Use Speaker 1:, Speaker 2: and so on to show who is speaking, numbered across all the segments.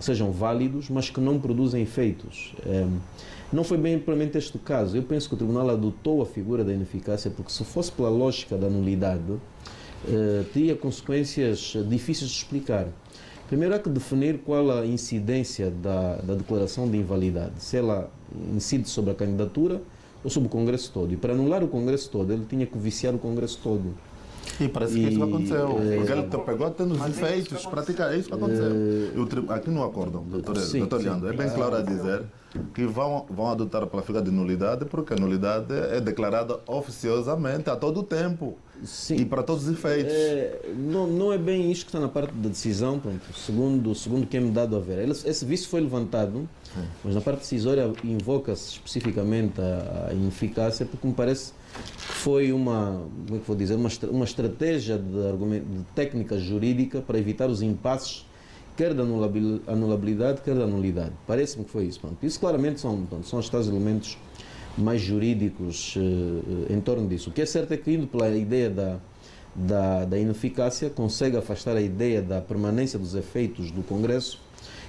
Speaker 1: que sejam válidos, mas que não produzem efeitos. Não foi bem propriamente este o caso. Eu penso que o Tribunal adotou a figura da ineficácia porque, se fosse pela lógica da nulidade, teria consequências difíceis de explicar. Primeiro, há que definir qual a incidência da declaração de invalidade, se ela incide sobre a candidatura ou sobre o Congresso todo. E para anular o Congresso todo, ele tinha que viciar o Congresso todo.
Speaker 2: E parece que isso aconteceu. Porque ele pegou até nos efeitos, é isso que aconteceu. Aqui no acórdão, doutor Leandro, é bem claro a dizer que vão adotar pela figura de nulidade, porque a nulidade é declarada oficiosamente a todo o tempo.
Speaker 1: Sim.
Speaker 2: E para todos os efeitos.
Speaker 1: Não é bem isto que está na parte da decisão, pronto, segundo que é-me dado a ver. Esse vício foi levantado, mas na parte decisória invoca-se especificamente a ineficácia, porque me parece que foi uma estratégia de técnica jurídica para evitar os impasses, quer da anulabilidade, quer da nulidade. Parece-me que foi isso. Pronto. Isso claramente são os tais elementos mais jurídicos em torno disso. O que é certo é que, indo pela ideia da ineficácia, consegue afastar a ideia da permanência dos efeitos do Congresso,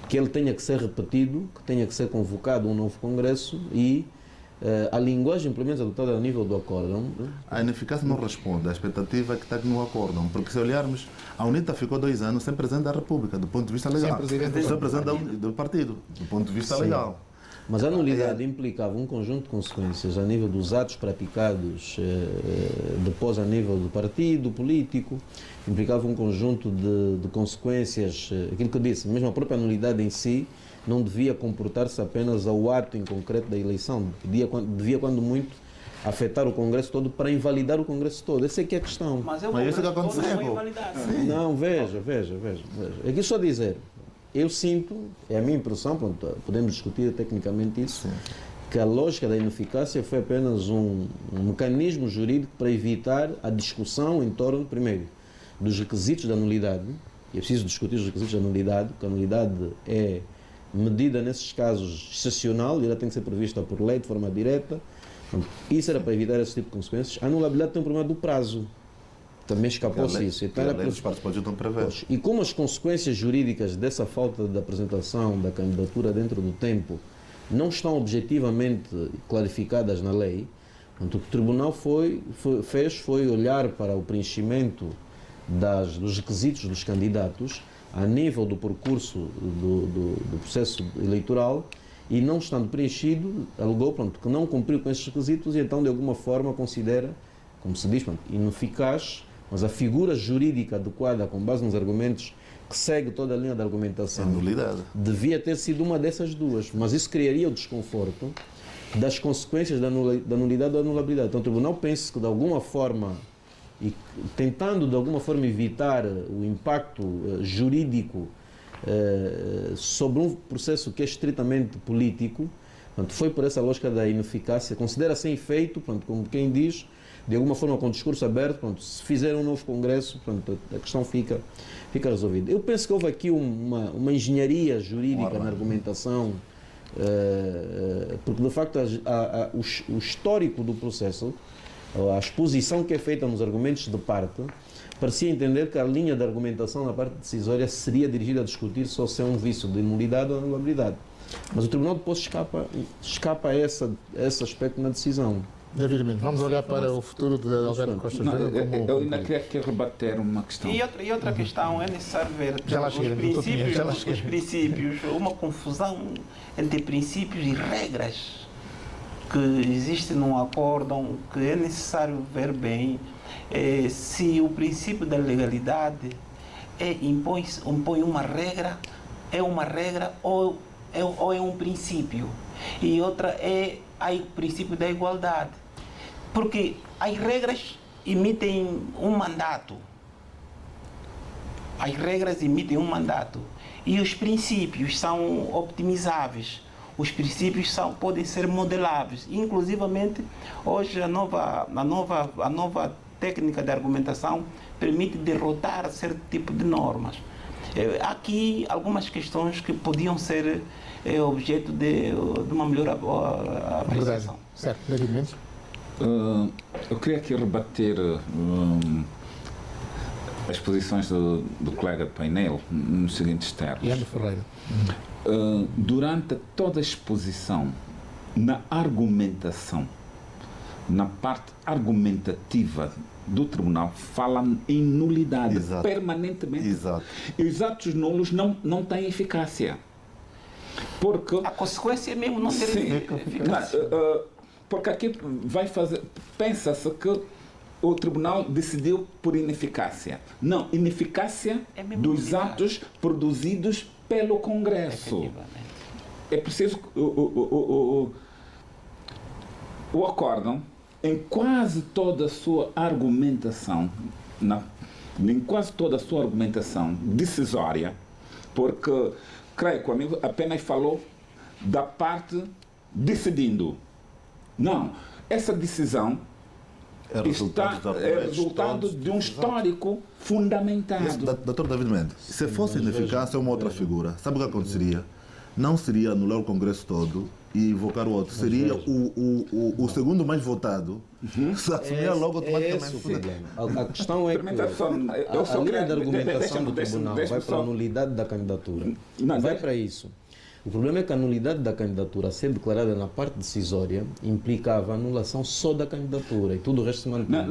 Speaker 1: que ele tenha que ser repetido, que tenha que ser convocado um novo Congresso e a linguagem, pelo menos adotada a nível do acórdão.
Speaker 2: A ineficácia não responde à expectativa que está no acórdão, porque se olharmos, a UNITA ficou 2 anos sem Presidente da República, do ponto de vista legal. Sem Presidente do partido, do ponto de vista legal.
Speaker 1: Mas a nulidade implicava um conjunto de consequências a nível dos atos praticados depois a nível do partido político, implicava um conjunto de consequências, aquilo que eu disse, mesmo a própria nulidade em si não devia comportar-se apenas ao ato em concreto da eleição, devia quando muito afetar o Congresso todo para invalidar o Congresso todo. Essa é que é a questão.
Speaker 3: Mas isso que aconteceu.
Speaker 1: Não, veja. É que só dizer, eu sinto, é a minha impressão, pronto, podemos discutir tecnicamente isso, que a lógica da ineficácia foi apenas um mecanismo jurídico para evitar a discussão em torno, primeiro, dos requisitos da nulidade. E é preciso discutir os requisitos da nulidade, porque a nulidade é medida nesses casos excepcional e ela tem que ser prevista por lei de forma direta. Isso era para evitar esse tipo de consequências. A anulabilidade tem um problema do prazo. Também escapou-se isso. Então, e como as consequências jurídicas dessa falta de apresentação da candidatura dentro do tempo não estão objetivamente clarificadas na lei, o que o Tribunal fez foi olhar para o preenchimento dos requisitos dos candidatos a nível do percurso do processo eleitoral e, não estando preenchido, alegou que não cumpriu com esses requisitos e então de alguma forma considera, como se diz, ineficaz, mas a figura jurídica adequada com base nos argumentos que segue toda a linha da argumentação devia ter sido uma dessas duas, mas isso criaria o desconforto das consequências da nulidade ou da anulabilidade. Então o Tribunal pensa que de alguma forma, e tentando de alguma forma evitar o impacto jurídico sobre um processo que é estritamente político, foi por essa lógica da ineficácia, considera sem efeito, como quem diz, de alguma forma com o discurso aberto, se fizer um novo Congresso, a questão fica resolvida. Eu penso que houve aqui uma engenharia jurídica na argumentação, porque de facto o histórico do processo, a exposição que é feita nos argumentos de parte, parecia entender que a linha de argumentação na parte decisória seria dirigida a discutir só se é um vício de nulidade ou anulabilidade. Mas o Tribunal depois escapa a esse aspecto na decisão.
Speaker 4: Vamos olhar para o futuro de Alberto Costa Júnior.
Speaker 5: Eu ainda queria rebater uma questão.
Speaker 3: E outra questão, é necessário ver os princípios, uma confusão entre princípios e regras que existem num acórdão, que é necessário ver bem se o princípio da legalidade impõe uma regra, é uma regra ou é um princípio. E outra é o princípio da igualdade. Porque as regras emitem um mandato. As regras emitem um mandato. E os princípios são optimizáveis. Os princípios podem ser modeláveis. Inclusivamente, hoje a nova técnica de argumentação permite derrotar certo tipo de normas. Há aqui algumas questões que podiam ser objeto de uma melhor apreciação.
Speaker 4: Certo, David Mendes.
Speaker 5: Eu queria aqui rebater as posições do colega de painel nos seguintes termos.
Speaker 4: Iano Ferreira.
Speaker 5: Durante toda a exposição, na argumentação, na parte argumentativa do tribunal, fala em nulidade.
Speaker 2: Exato.
Speaker 5: Permanentemente.
Speaker 2: Exato.
Speaker 5: E os atos nulos não têm eficácia. Porque
Speaker 3: A consequência é mesmo não ter eficácia.
Speaker 5: porque aqui pensa-se que o tribunal decidiu por ineficácia. Não, ineficácia
Speaker 3: É mesmo
Speaker 5: dos
Speaker 3: ineficaz.
Speaker 5: atos produzidos pelo Congresso.
Speaker 3: Efetivamente.
Speaker 5: É preciso que o acórdão, em quase toda a sua argumentação, decisória, porque, creio que o amigo apenas falou da parte decidindo. Não, essa decisão
Speaker 2: É resultado dos
Speaker 5: é
Speaker 2: argumentos
Speaker 5: resultado
Speaker 2: todos.
Speaker 5: de um histórico fundamentado.
Speaker 2: Doutor David Mendes, se fosse ineficácia, é uma outra figura. Sabe o que aconteceria? Não seria anular o Congresso todo e invocar o outro. Seria o segundo mais votado. Se assumia logo automaticamente.
Speaker 1: Esse o problema. A questão é que
Speaker 5: Eu só
Speaker 1: a linha
Speaker 5: queria-
Speaker 1: de argumentação do
Speaker 5: deixa-me
Speaker 1: tribunal vai para
Speaker 5: só-
Speaker 1: a nulidade da candidatura.
Speaker 5: Não,
Speaker 1: Vai
Speaker 5: deixa-
Speaker 1: para isso. O problema é que a nulidade da candidatura, a ser declarada na parte decisória, implicava a anulação só da candidatura e tudo o resto se mantinha.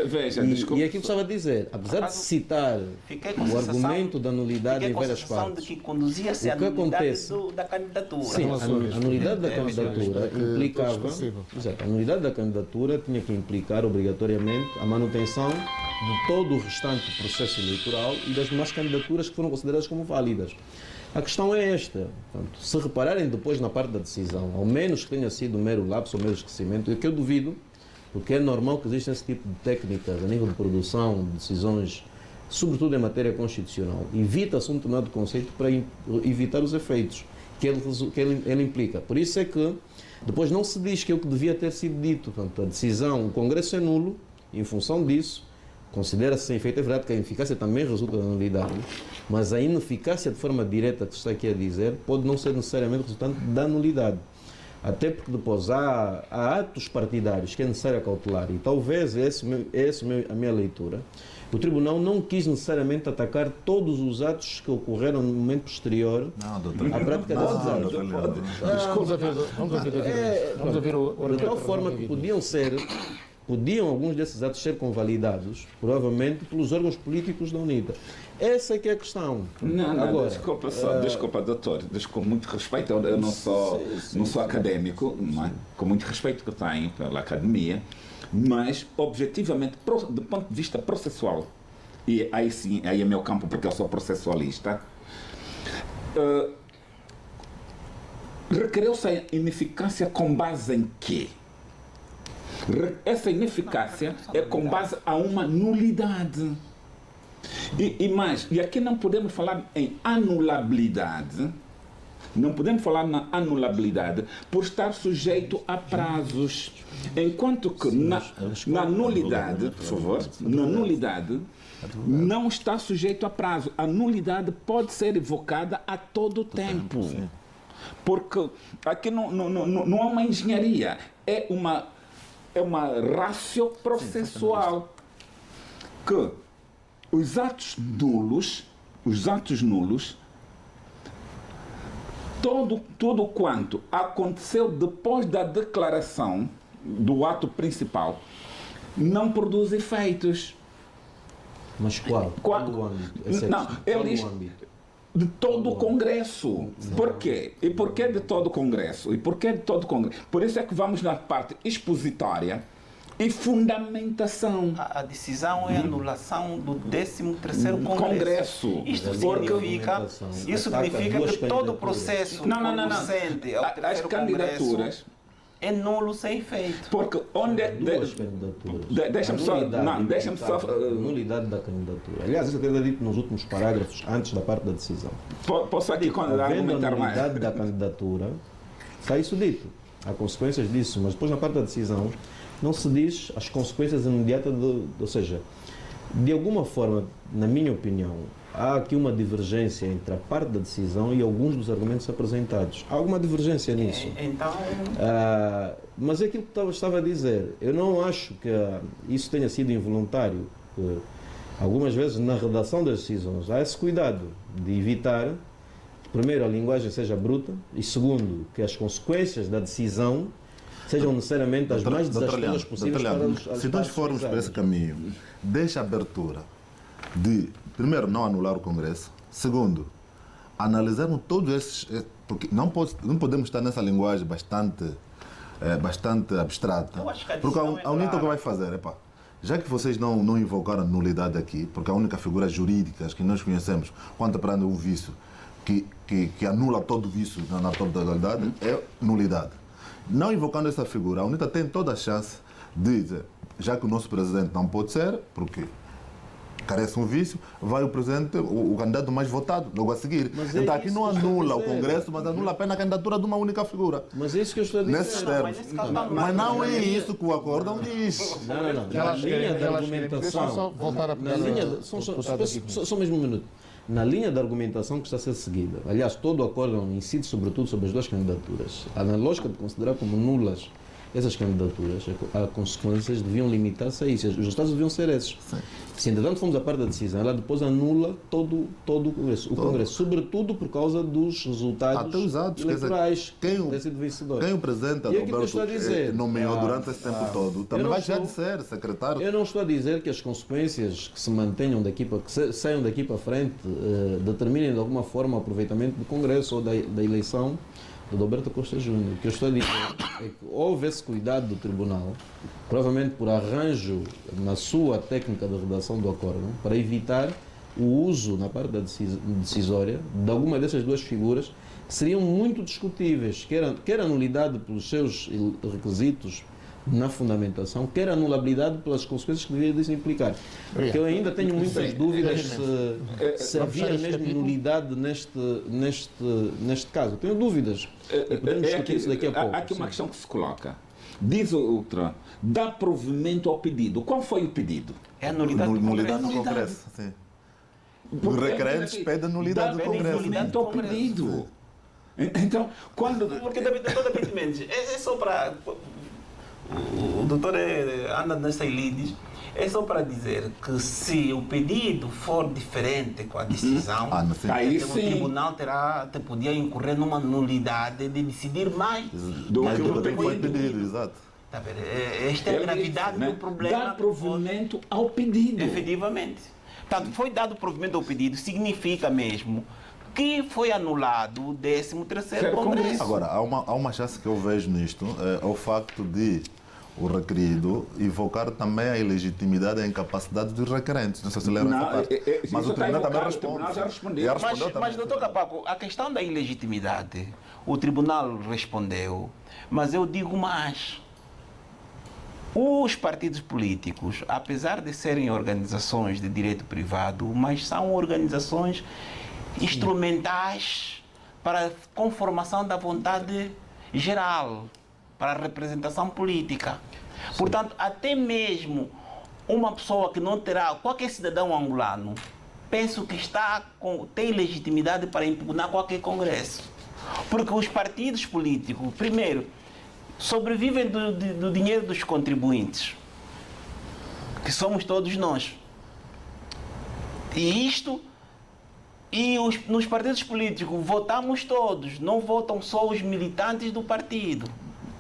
Speaker 5: Veja,
Speaker 1: E
Speaker 5: desculpe.
Speaker 1: aquilo que estava a dizer, apesar de citar
Speaker 3: Fiquei com a
Speaker 1: o
Speaker 3: sensação-
Speaker 1: argumento da nulidade
Speaker 3: Fiquei
Speaker 1: em
Speaker 3: com a
Speaker 1: várias
Speaker 3: sensação
Speaker 1: partes.
Speaker 3: de que conduzia-se
Speaker 1: O
Speaker 3: à
Speaker 1: que
Speaker 3: nulidade
Speaker 1: acontece?
Speaker 3: da candidatura.
Speaker 1: Sim, a nulidade da candidatura implicava.
Speaker 4: expressivo.
Speaker 1: Exato, a nulidade da candidatura tinha que implicar obrigatoriamente a manutenção de todo o restante processo eleitoral e das demais candidaturas que foram consideradas como válidas. A questão é esta. Portanto, se repararem depois na parte da decisão, ao menos que tenha sido um mero lapso ou mero esquecimento, é que eu duvido, porque é normal que exista esse tipo de técnicas a nível de produção de decisões, sobretudo em matéria constitucional. Evita-se um determinado conceito para evitar os efeitos que ele implica. Por isso é que depois não se diz que é o que devia ter sido dito. Portanto, a decisão, o Congresso é nulo, e em função disso, considera-se sem efeito. É verdade que a eficácia também resulta da nulidade, mas a ineficácia de forma direta que se está aqui a dizer pode não ser necessariamente resultante da nulidade. Até porque depois há atos partidários que é necessário cautelar, e talvez a minha leitura. O Tribunal não quis necessariamente atacar todos os atos que ocorreram no momento posterior
Speaker 2: Não, doutor.
Speaker 1: à prática
Speaker 2: Não,
Speaker 1: da
Speaker 2: doutor Leandro.
Speaker 4: Vamos ouvir o
Speaker 1: de tal forma que podiam alguns desses atos ser convalidados, provavelmente, pelos órgãos políticos da UNITA. Essa é que é a questão.
Speaker 5: Não,
Speaker 1: Agora,
Speaker 5: desculpa, doutor, com muito respeito, eu não sou académico, mas, com muito respeito que tenho pela academia, mas, objetivamente, do ponto de vista processual, e aí sim, aí é meu campo porque eu sou processualista, requereu-se a ineficácia com base em quê? Essa ineficácia é com base a uma nulidade. E mais, e aqui não podemos falar em anulabilidade, não podemos falar na anulabilidade por estar sujeito a prazos. Enquanto que na nulidade, por favor, na nulidade, não está sujeito a prazo. A nulidade pode ser evocada a todo o tempo. Porque aqui não há uma engenharia, é uma ratio processual que os atos nulos, tudo quanto aconteceu depois da declaração do ato principal não produz efeitos.
Speaker 1: mas qual?
Speaker 5: Qual?
Speaker 1: o âmbito? Essa é a
Speaker 5: Não,
Speaker 1: questão.
Speaker 5: eles-
Speaker 1: Qual o âmbito?
Speaker 5: De todo o Congresso. Por quê? E por que de todo o Congresso? Por isso é que vamos na parte expositória e fundamentação.
Speaker 3: A decisão é a anulação do 13º
Speaker 5: Congresso.
Speaker 3: Isto
Speaker 5: Porque-
Speaker 3: significa
Speaker 1: duas
Speaker 3: que todo o
Speaker 1: candidaturas.
Speaker 3: processo
Speaker 5: Não.
Speaker 3: conducente ao
Speaker 5: As
Speaker 3: terceiro
Speaker 5: candidaturas.
Speaker 3: Congresso é nulo sem efeito.
Speaker 5: Porque onde é.
Speaker 1: Duas candidaturas.
Speaker 5: Deixa-me
Speaker 1: A
Speaker 5: só.
Speaker 1: nulidade
Speaker 5: Não, deixa-me só.
Speaker 1: implicava a nulidade da candidatura. Aliás, isso até era dito nos últimos parágrafos, antes da parte da decisão.
Speaker 5: Posso aqui
Speaker 1: Havendo a
Speaker 5: argumentar mais.
Speaker 1: nulidade da candidatura, está isso dito. Há consequências disso, mas depois na parte da decisão não se diz as consequências imediatas, ou seja, de alguma forma, na minha opinião, há aqui uma divergência entre a parte da decisão e alguns dos argumentos apresentados. Há alguma divergência nisso.
Speaker 3: Então,
Speaker 1: Mas é aquilo que estava a dizer. Eu não acho que isso tenha sido involuntário. algumas vezes na redação das decisões há esse cuidado de evitar, primeiro, a linguagem seja bruta e, segundo, que as consequências da decisão sejam necessariamente as mais desastrosas possíveis para os
Speaker 2: se nós formos para esse caminho, deixa abertura de, primeiro, não anular o Congresso, segundo, analisarmos todos esses, porque não podemos estar nessa linguagem bastante abstrata, porque a UNITA o que vai fazer, já que vocês não invocaram nulidade aqui, porque a única figura jurídica que nós conhecemos quanto para um vício que anula todo vício na totalidade é nulidade. Não invocando essa figura, a UNITA tem toda a chance de dizer, já que o nosso presidente não pode ser, porque carece um vício, vai o presidente, o candidato mais votado, logo a seguir. Então aqui não anula o Congresso, mas anula apenas a candidatura de uma única figura.
Speaker 1: Mas é isso que eu estou a dizer.
Speaker 2: Nesses termos. Mas não é isso que o acórdão diz.
Speaker 1: Não. Na linha da argumentação...
Speaker 4: Só voltar a pegar...
Speaker 1: Só mesmo um minuto. Na linha da argumentação que está a ser seguida, aliás, todo o acórdão incide sobretudo sobre as duas candidaturas. Na lógica de considerar como nulas essas candidaturas, as consequências deviam limitar-se a isso. Os resultados deviam ser esses. Sim. Se, entretanto, formos à parte da decisão, ela depois anula todo o Congresso, sobretudo por causa dos resultados eleitorais que têm sido vencedores.
Speaker 2: Quem o presidente Adalberto nomeou durante esse tempo todo também vai já de ser secretário.
Speaker 1: Eu não estou a dizer que as consequências que se mantenham daqui que saiam daqui para frente determinem de alguma forma o aproveitamento do Congresso ou da eleição do Adalberto Costa Júnior. O que eu estou a dizer é que houve esse cuidado do Tribunal, provavelmente por arranjo na sua técnica de redação do acórdão, para evitar o uso na parte da decisória de alguma dessas duas figuras que seriam muito discutíveis, quer a nulidade pelos seus requisitos na fundamentação, quer a anulabilidade pelas consequências que deveria implicar. Porque eu ainda tenho muitas dúvidas se havia mesmo nulidade neste caso. Tenho dúvidas. E podemos discutir isso daqui a pouco.
Speaker 5: Há aqui uma questão que se coloca. Diz outra, dá provimento ao pedido. Qual foi o pedido?
Speaker 3: É a nulidade
Speaker 2: do Congresso. Sim. Os requerentes pedem nulidade do Congresso.
Speaker 5: Provimento ao pedido. Então, quando...
Speaker 3: Porque, David Mendes, é só para... O doutor anda nessas lides, é só para dizer que se o pedido for diferente com a decisão, o tribunal podia incorrer numa nulidade de decidir mais
Speaker 2: do que foi pedido. Exato.
Speaker 3: Tá vendo? Esta é a gravidade do problema.
Speaker 5: Dar provimento ao pedido.
Speaker 3: Efetivamente. Portanto, foi dado provimento ao pedido, significa mesmo que foi anulado o 13º Congresso.
Speaker 2: Agora, há uma chance que eu vejo nisto, é o facto de o requerido invocar também a ilegitimidade e a incapacidade dos requerentes. Não sei se lembra essa parte. Mas o tribunal também responde.
Speaker 5: Já respondeu.
Speaker 3: Mas, doutor Capaco, a questão da ilegitimidade, o tribunal respondeu, mas eu digo mais. Os partidos políticos, apesar de serem organizações de direito privado, mas são organizações instrumentais para a conformação da vontade geral, para a representação política. Sim. Portanto, até mesmo uma pessoa que não terá, qualquer cidadão angolano, penso que tem legitimidade para impugnar qualquer congresso. Porque os partidos políticos, primeiro, sobrevivem do dinheiro dos contribuintes, que somos todos nós. Nos partidos políticos votamos todos, não votam só os militantes do partido.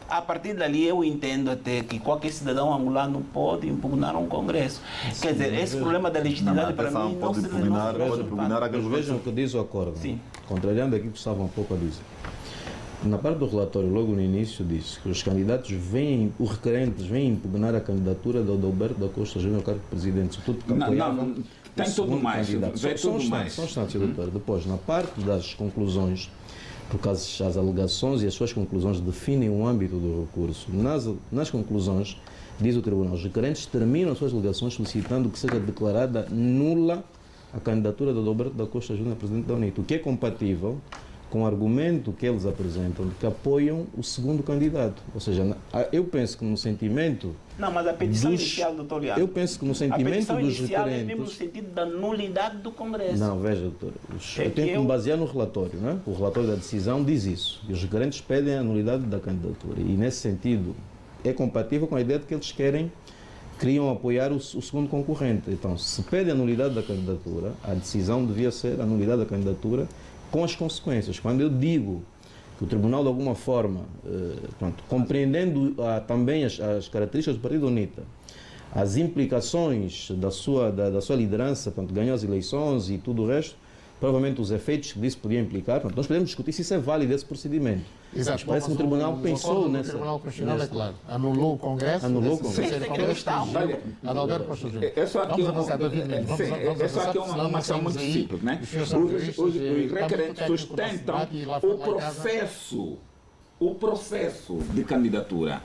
Speaker 3: A partir dali eu entendo até que qualquer cidadão angolano pode impugnar um congresso. Sim, quer dizer, esse problema da legitimidade para mim não se
Speaker 1: resolve. Vejam o que diz o acórdão. Contrariando aquilo que estavam um pouco a dizer. Na parte do relatório, logo no início, diz que os requerentes vêm impugnar a candidatura do Adalberto da Costa Júnior ao cargo de presidente. Tudo que apoiavam
Speaker 5: tem tudo mais.
Speaker 1: Só um instante, doutor. Depois, na parte das conclusões, porque as alegações e as suas conclusões definem o âmbito do recurso. Nas conclusões, diz o Tribunal, os requerentes terminam as suas alegações solicitando que seja declarada nula a candidatura do Adalberto da Costa Júnior a presidente da UNITA, o que é compatível com o argumento que eles apresentam de que apoiam o segundo candidato. Ou seja, eu penso que no sentimento...
Speaker 3: Não, mas a petição inicial, doutor Leandro...
Speaker 1: Eu penso que no sentimento dos requerentes...
Speaker 3: é mesmo no sentido da nulidade do Congresso.
Speaker 1: Não, veja, doutor, eu tenho que me basear no relatório, não é? O relatório da decisão diz isso. E os requerentes pedem a nulidade da candidatura. E, nesse sentido, é compatível com a ideia de que eles querem queriam apoiar o segundo concorrente. Então, se pede a nulidade da candidatura, a decisão devia ser a nulidade da candidatura com as consequências. Quando eu digo que o Tribunal, de alguma forma, compreendendo também as características do Partido UNITA, as implicações da sua liderança, ganhou as eleições e tudo o resto, provavelmente os efeitos que isso podia implicar, nós podemos discutir se isso é válido, esse procedimento.
Speaker 4: Exato.
Speaker 1: Mas parece que o Tribunal pensou nessa...
Speaker 4: O Tribunal Constitucional é claro. Anulou o Congresso.
Speaker 1: Anulou o Congresso.
Speaker 4: Adalberto Costa Júnior.
Speaker 5: Essa aqui
Speaker 4: Vamos avançar, David Mendes.
Speaker 5: é uma ação muito simples, né? Os requerentes sustentam o processo de candidatura.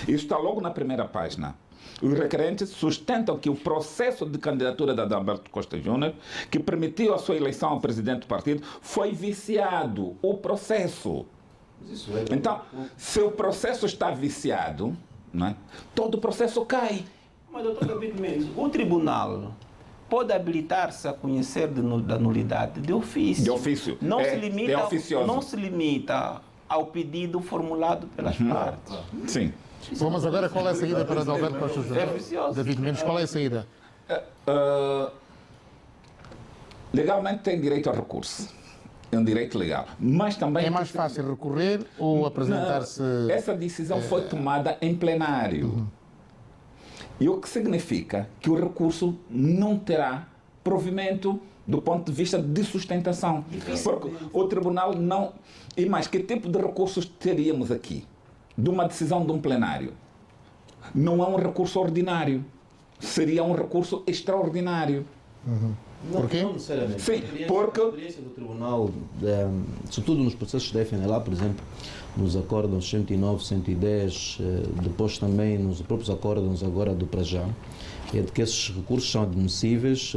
Speaker 5: Isso está logo na primeira página. Os requerentes sustentam que o processo de candidatura de Adalberto Costa Júnior, que permitiu a sua eleição ao presidente do partido, foi viciado. O processo. Então, se o processo está viciado, né, todo o processo cai.
Speaker 3: Mas, doutor David Mendes, o tribunal pode habilitar-se a conhecer da nulidade de ofício.
Speaker 5: De ofício.
Speaker 3: Não se limita ao pedido formulado pelas partes.
Speaker 5: Sim.
Speaker 4: Bom, mas agora qual é a saída para Adalberto Costa Júnior?
Speaker 3: É vicioso.
Speaker 4: David Mendes, qual é a saída?
Speaker 5: Legalmente tem direito a recurso. É um direito legal. Mas também...
Speaker 4: É mais fácil recorrer ou apresentar-se...
Speaker 5: Essa decisão foi tomada em plenário. E o que significa que o recurso não terá provimento do ponto de vista de sustentação. Porque o tribunal não... E mais, que tipo de recursos teríamos aqui? De uma decisão de um plenário. Não é um recurso ordinário. Seria um recurso extraordinário.
Speaker 4: Por quê?
Speaker 1: Não necessariamente.
Speaker 5: Sim, porque...
Speaker 1: A experiência do Tribunal, sobretudo nos processos de FNLA, por exemplo, nos acórdãos 109, 110, depois também nos próprios acórdãos agora do Prajá, é de que esses recursos são admissíveis.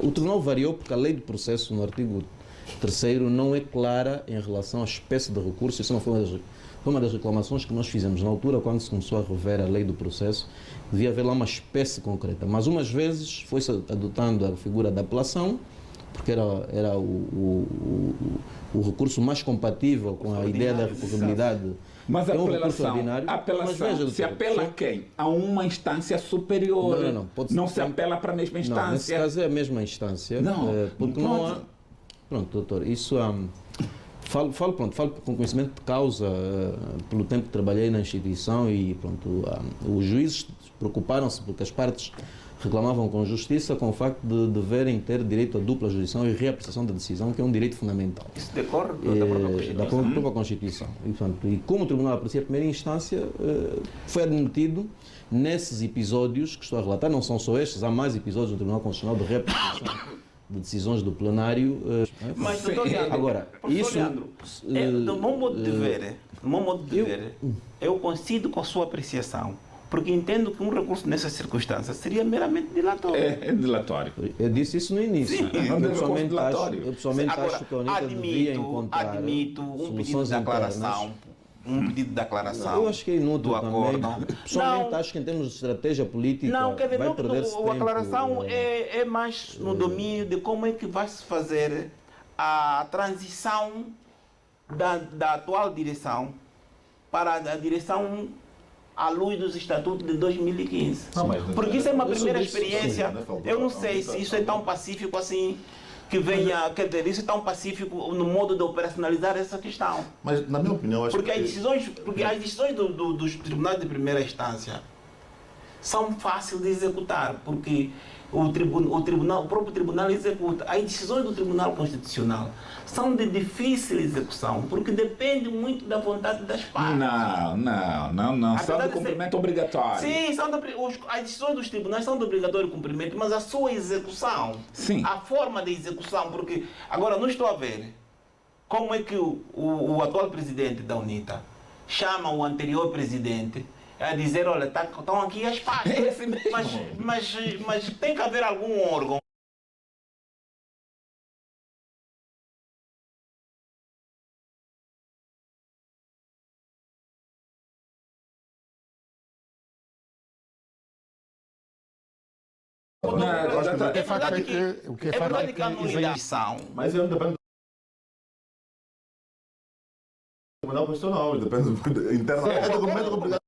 Speaker 1: O Tribunal variou porque a lei do processo, no artigo 3º, não é clara em relação à espécie de recurso. Isso não foi uma das reclamações que nós fizemos na altura, quando se começou a rever a lei do processo. Devia haver lá uma espécie concreta. Mas umas vezes foi-se adotando a figura da apelação, porque era o recurso mais compatível com a ideia da recorribilidade.
Speaker 5: Mas a
Speaker 1: apelação
Speaker 5: se apela a quem? A uma instância superior. Não se apela para a mesma instância.
Speaker 1: Não, nesse caso é a mesma instância. Porque não há... Pronto, doutor, isso... Falo com conhecimento de causa, pelo tempo que trabalhei na instituição e os juízes preocuparam-se porque as partes reclamavam com justiça com o facto de deverem ter direito à dupla jurisdição e reapreciação da decisão, que é um direito fundamental.
Speaker 3: Isso decorre da própria Constituição.
Speaker 1: E como o Tribunal aprecia a primeira instância, foi admitido nesses episódios que estou a relatar, não são só estes, há mais episódios no Tribunal Constitucional de reapreciação de decisões do plenário.
Speaker 3: Mas, doutor Leandro,
Speaker 1: agora, isso...
Speaker 3: do meu modo de ver, eu coincido com a sua apreciação, porque entendo que um recurso nessas circunstâncias seria meramente dilatório.
Speaker 5: É dilatório.
Speaker 1: Eu disse isso no início.
Speaker 3: Sim,
Speaker 1: eu pessoalmente acho que a UNITA devia encontrar
Speaker 3: um pedido de declaração.
Speaker 1: Eu acho que é inútil também. Pessoalmente acho que em termos de estratégia política vai perder-se tempo.
Speaker 3: A declaração é mais no domínio de como é que vai se fazer a transição da atual direção para a direção à luz dos estatutos de 2015. Porque isso é uma primeira experiência. Eu não sei se isso é tão pacífico assim, que venha, quer dizer, isso é tão pacífico no modo de operacionalizar essa questão.
Speaker 2: Mas, na minha opinião, acho
Speaker 3: porque as decisões dos tribunais de primeira instância são fáceis de executar, porque o próprio tribunal executa. As decisões do Tribunal Constitucional são de difícil execução, porque depende muito da vontade das partes.
Speaker 5: Não. São de cumprimento obrigatório.
Speaker 3: Sim, as decisões dos tribunais são de obrigatório cumprimento, mas a sua execução,
Speaker 5: sim,
Speaker 3: a forma de execução, porque agora não estou a ver como é que o atual presidente da UNITA chama o anterior presidente a dizer, olha, estão aqui as partes. Mas tem que haver algum órgão.
Speaker 4: O que é fato é que a
Speaker 3: nulidade.
Speaker 2: Mas eu depende do Tribunal Constitucional, depende internamente do documento obrigatório.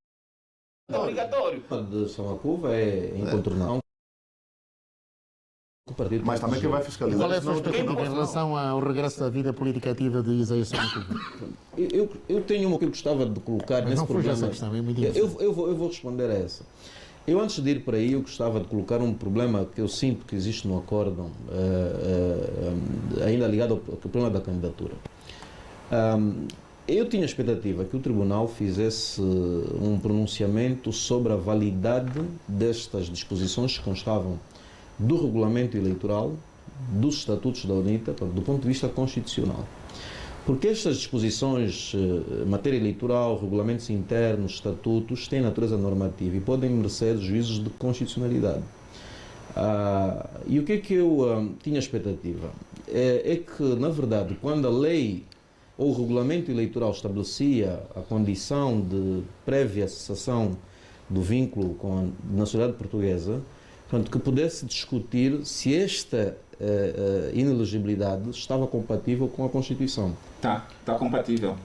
Speaker 3: obrigatório.
Speaker 1: De São Acuva é incontornável.
Speaker 2: Mas também quem vai
Speaker 4: E
Speaker 2: fiscalizar.
Speaker 4: qual é a sua expectativa em relação ao regresso da vida política ativa de Isaías Samacuva?
Speaker 1: Eu tenho uma que eu gostava de colocar nesse
Speaker 4: não fuja
Speaker 1: problema.
Speaker 4: essa questão, é muito
Speaker 1: eu vou responder a essa. Eu, antes de ir para aí, eu gostava de colocar um problema que eu sinto que existe no acórdão, ainda ligado ao problema da candidatura. Eu tinha a expectativa que o Tribunal fizesse um pronunciamento sobre a validade destas disposições que constavam do regulamento eleitoral, dos estatutos da UNITA, do ponto de vista constitucional. Porque estas disposições, matéria eleitoral, regulamentos internos, estatutos, têm natureza normativa e podem merecer juízos de constitucionalidade. E o que é que eu tinha expectativa? É que, na verdade, quando a lei ou o regulamento eleitoral estabelecia a condição de prévia cessação do vínculo com a nacionalidade portuguesa, portanto, que pudesse discutir se esta inelegibilidade estava compatível com a Constituição.
Speaker 5: Está compatível.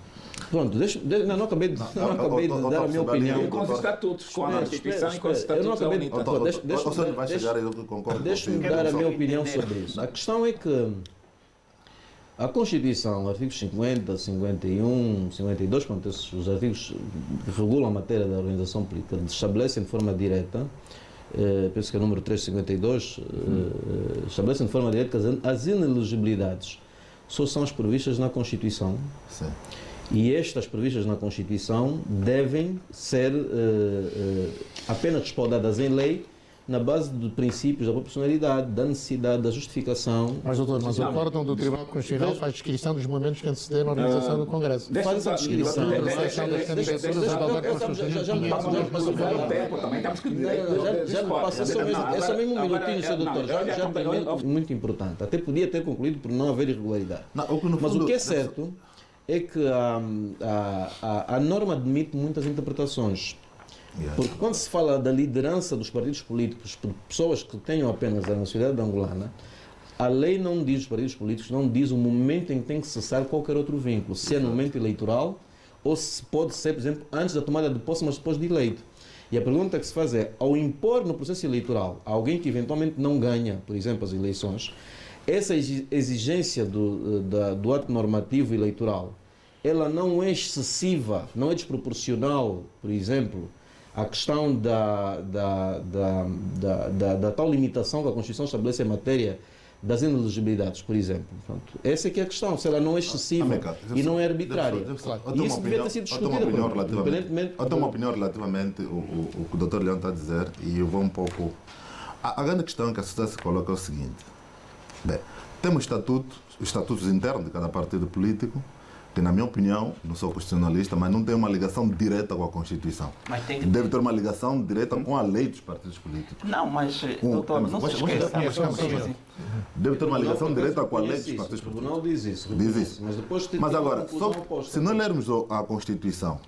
Speaker 1: Pronto, não acabei de dar a minha opinião.
Speaker 5: E com os estatutos, com a Constituição e com os estatutos da UNITA.
Speaker 1: Deixa-me dar a minha opinião sobre isso. A questão é que a Constituição, artigos 50, 51, 52, portanto, os artigos que regulam a matéria da organização política, estabelecem de forma direta, penso que é o número 352, estabelecem de forma direta que as inelegibilidades só são as previstas na Constituição.
Speaker 2: Sim.
Speaker 1: E estas previstas na Constituição devem ser apenas respaldadas em lei na base de princípios da proporcionalidade, da necessidade, da justificação.
Speaker 4: Mas, doutor, o acórdão do Tribunal Constitucional faz descrição dos momentos que antecederam a organização do Congresso.
Speaker 1: Faz essa descrição. Já me passa só mesmo um minutinho, Sr. Doutor. Já termino. Muito importante. Até podia ter concluído por não haver irregularidade. Mas o que é certo é que a norma admite muitas interpretações. Porque quando se fala da liderança dos partidos políticos por pessoas que tenham apenas a nacionalidade angolana, a lei não diz, os partidos políticos não diz o momento em que tem que cessar qualquer outro vínculo, se é no momento eleitoral ou se pode ser, por exemplo, antes da tomada de posse, mas depois de eleito. E a pergunta que se faz é, ao impor no processo eleitoral alguém que eventualmente não ganha, por exemplo, as eleições, essa exigência do ato normativo eleitoral, ela não é excessiva, não é desproporcional, por exemplo, a questão da tal limitação que a Constituição estabelece em matéria das inelegibilidades, por exemplo. Portanto, essa é que é a questão, se ela não é excessiva e não é arbitrária. E isso devia ter sido discutido.
Speaker 2: Eu tenho uma opinião relativamente ao que o Dr. Leão está a dizer e eu vou um pouco... A grande questão que a sociedade se coloca é o seguinte. Bem, temos os estatutos internos de cada partido político, que, na minha opinião, não sou constitucionalista, mas não tem uma ligação direta com a Constituição. Deve ter uma ligação direta com a lei dos partidos políticos.
Speaker 3: Não, mas, doutor, não se esqueça.
Speaker 2: Deve ter uma ligação direta com a lei dos partidos políticos.
Speaker 1: O tribunal diz isso.
Speaker 2: Mas agora, se nós lermos a Constituição,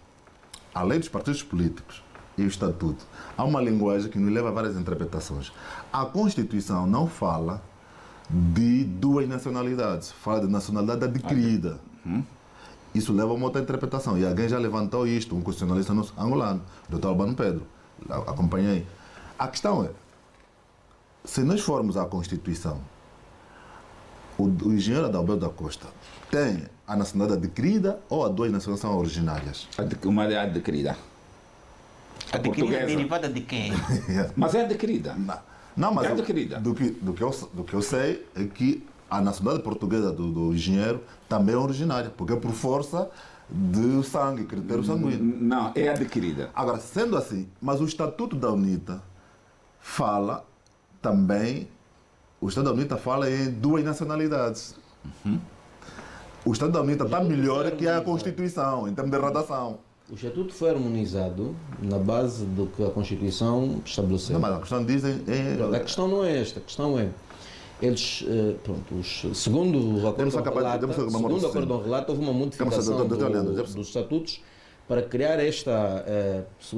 Speaker 2: a lei dos partidos políticos e o Estatuto, há uma linguagem que nos leva a várias interpretações. A Constituição não fala de duas nacionalidades, fala de nacionalidade adquirida. Isso leva a uma outra interpretação. E alguém já levantou isto, um constitucionalista angolano, o Dr. Albano Pedro. Acompanhei. A questão é, se nós formos à Constituição, o engenheiro Adalberto da Costa tem a nacionalidade adquirida ou as duas nacionalidades são originárias?
Speaker 5: Uma é adquirida.
Speaker 3: Adquirida é derivada de quem?
Speaker 5: Mas é adquirida.
Speaker 2: Não, mas
Speaker 5: é adquirida.
Speaker 2: Do que eu sei é que a nacionalidade portuguesa do engenheiro também é originária, porque é por força do sangue, critério sanguíneo.
Speaker 5: Não, é adquirida.
Speaker 2: Agora, sendo assim, mas o Estatuto da UNITA fala também, o Estatuto da UNITA fala em duas nacionalidades. O Estatuto da UNITA está melhor que a Constituição, em termos de redação.
Speaker 1: O Estatuto foi harmonizado na base do que a Constituição estabeleceu.
Speaker 2: Não, mas a questão dizem...
Speaker 1: A questão não é esta, a questão é... Eles, segundo o acórdão relata, houve uma modificação dos estatutos para criar esta,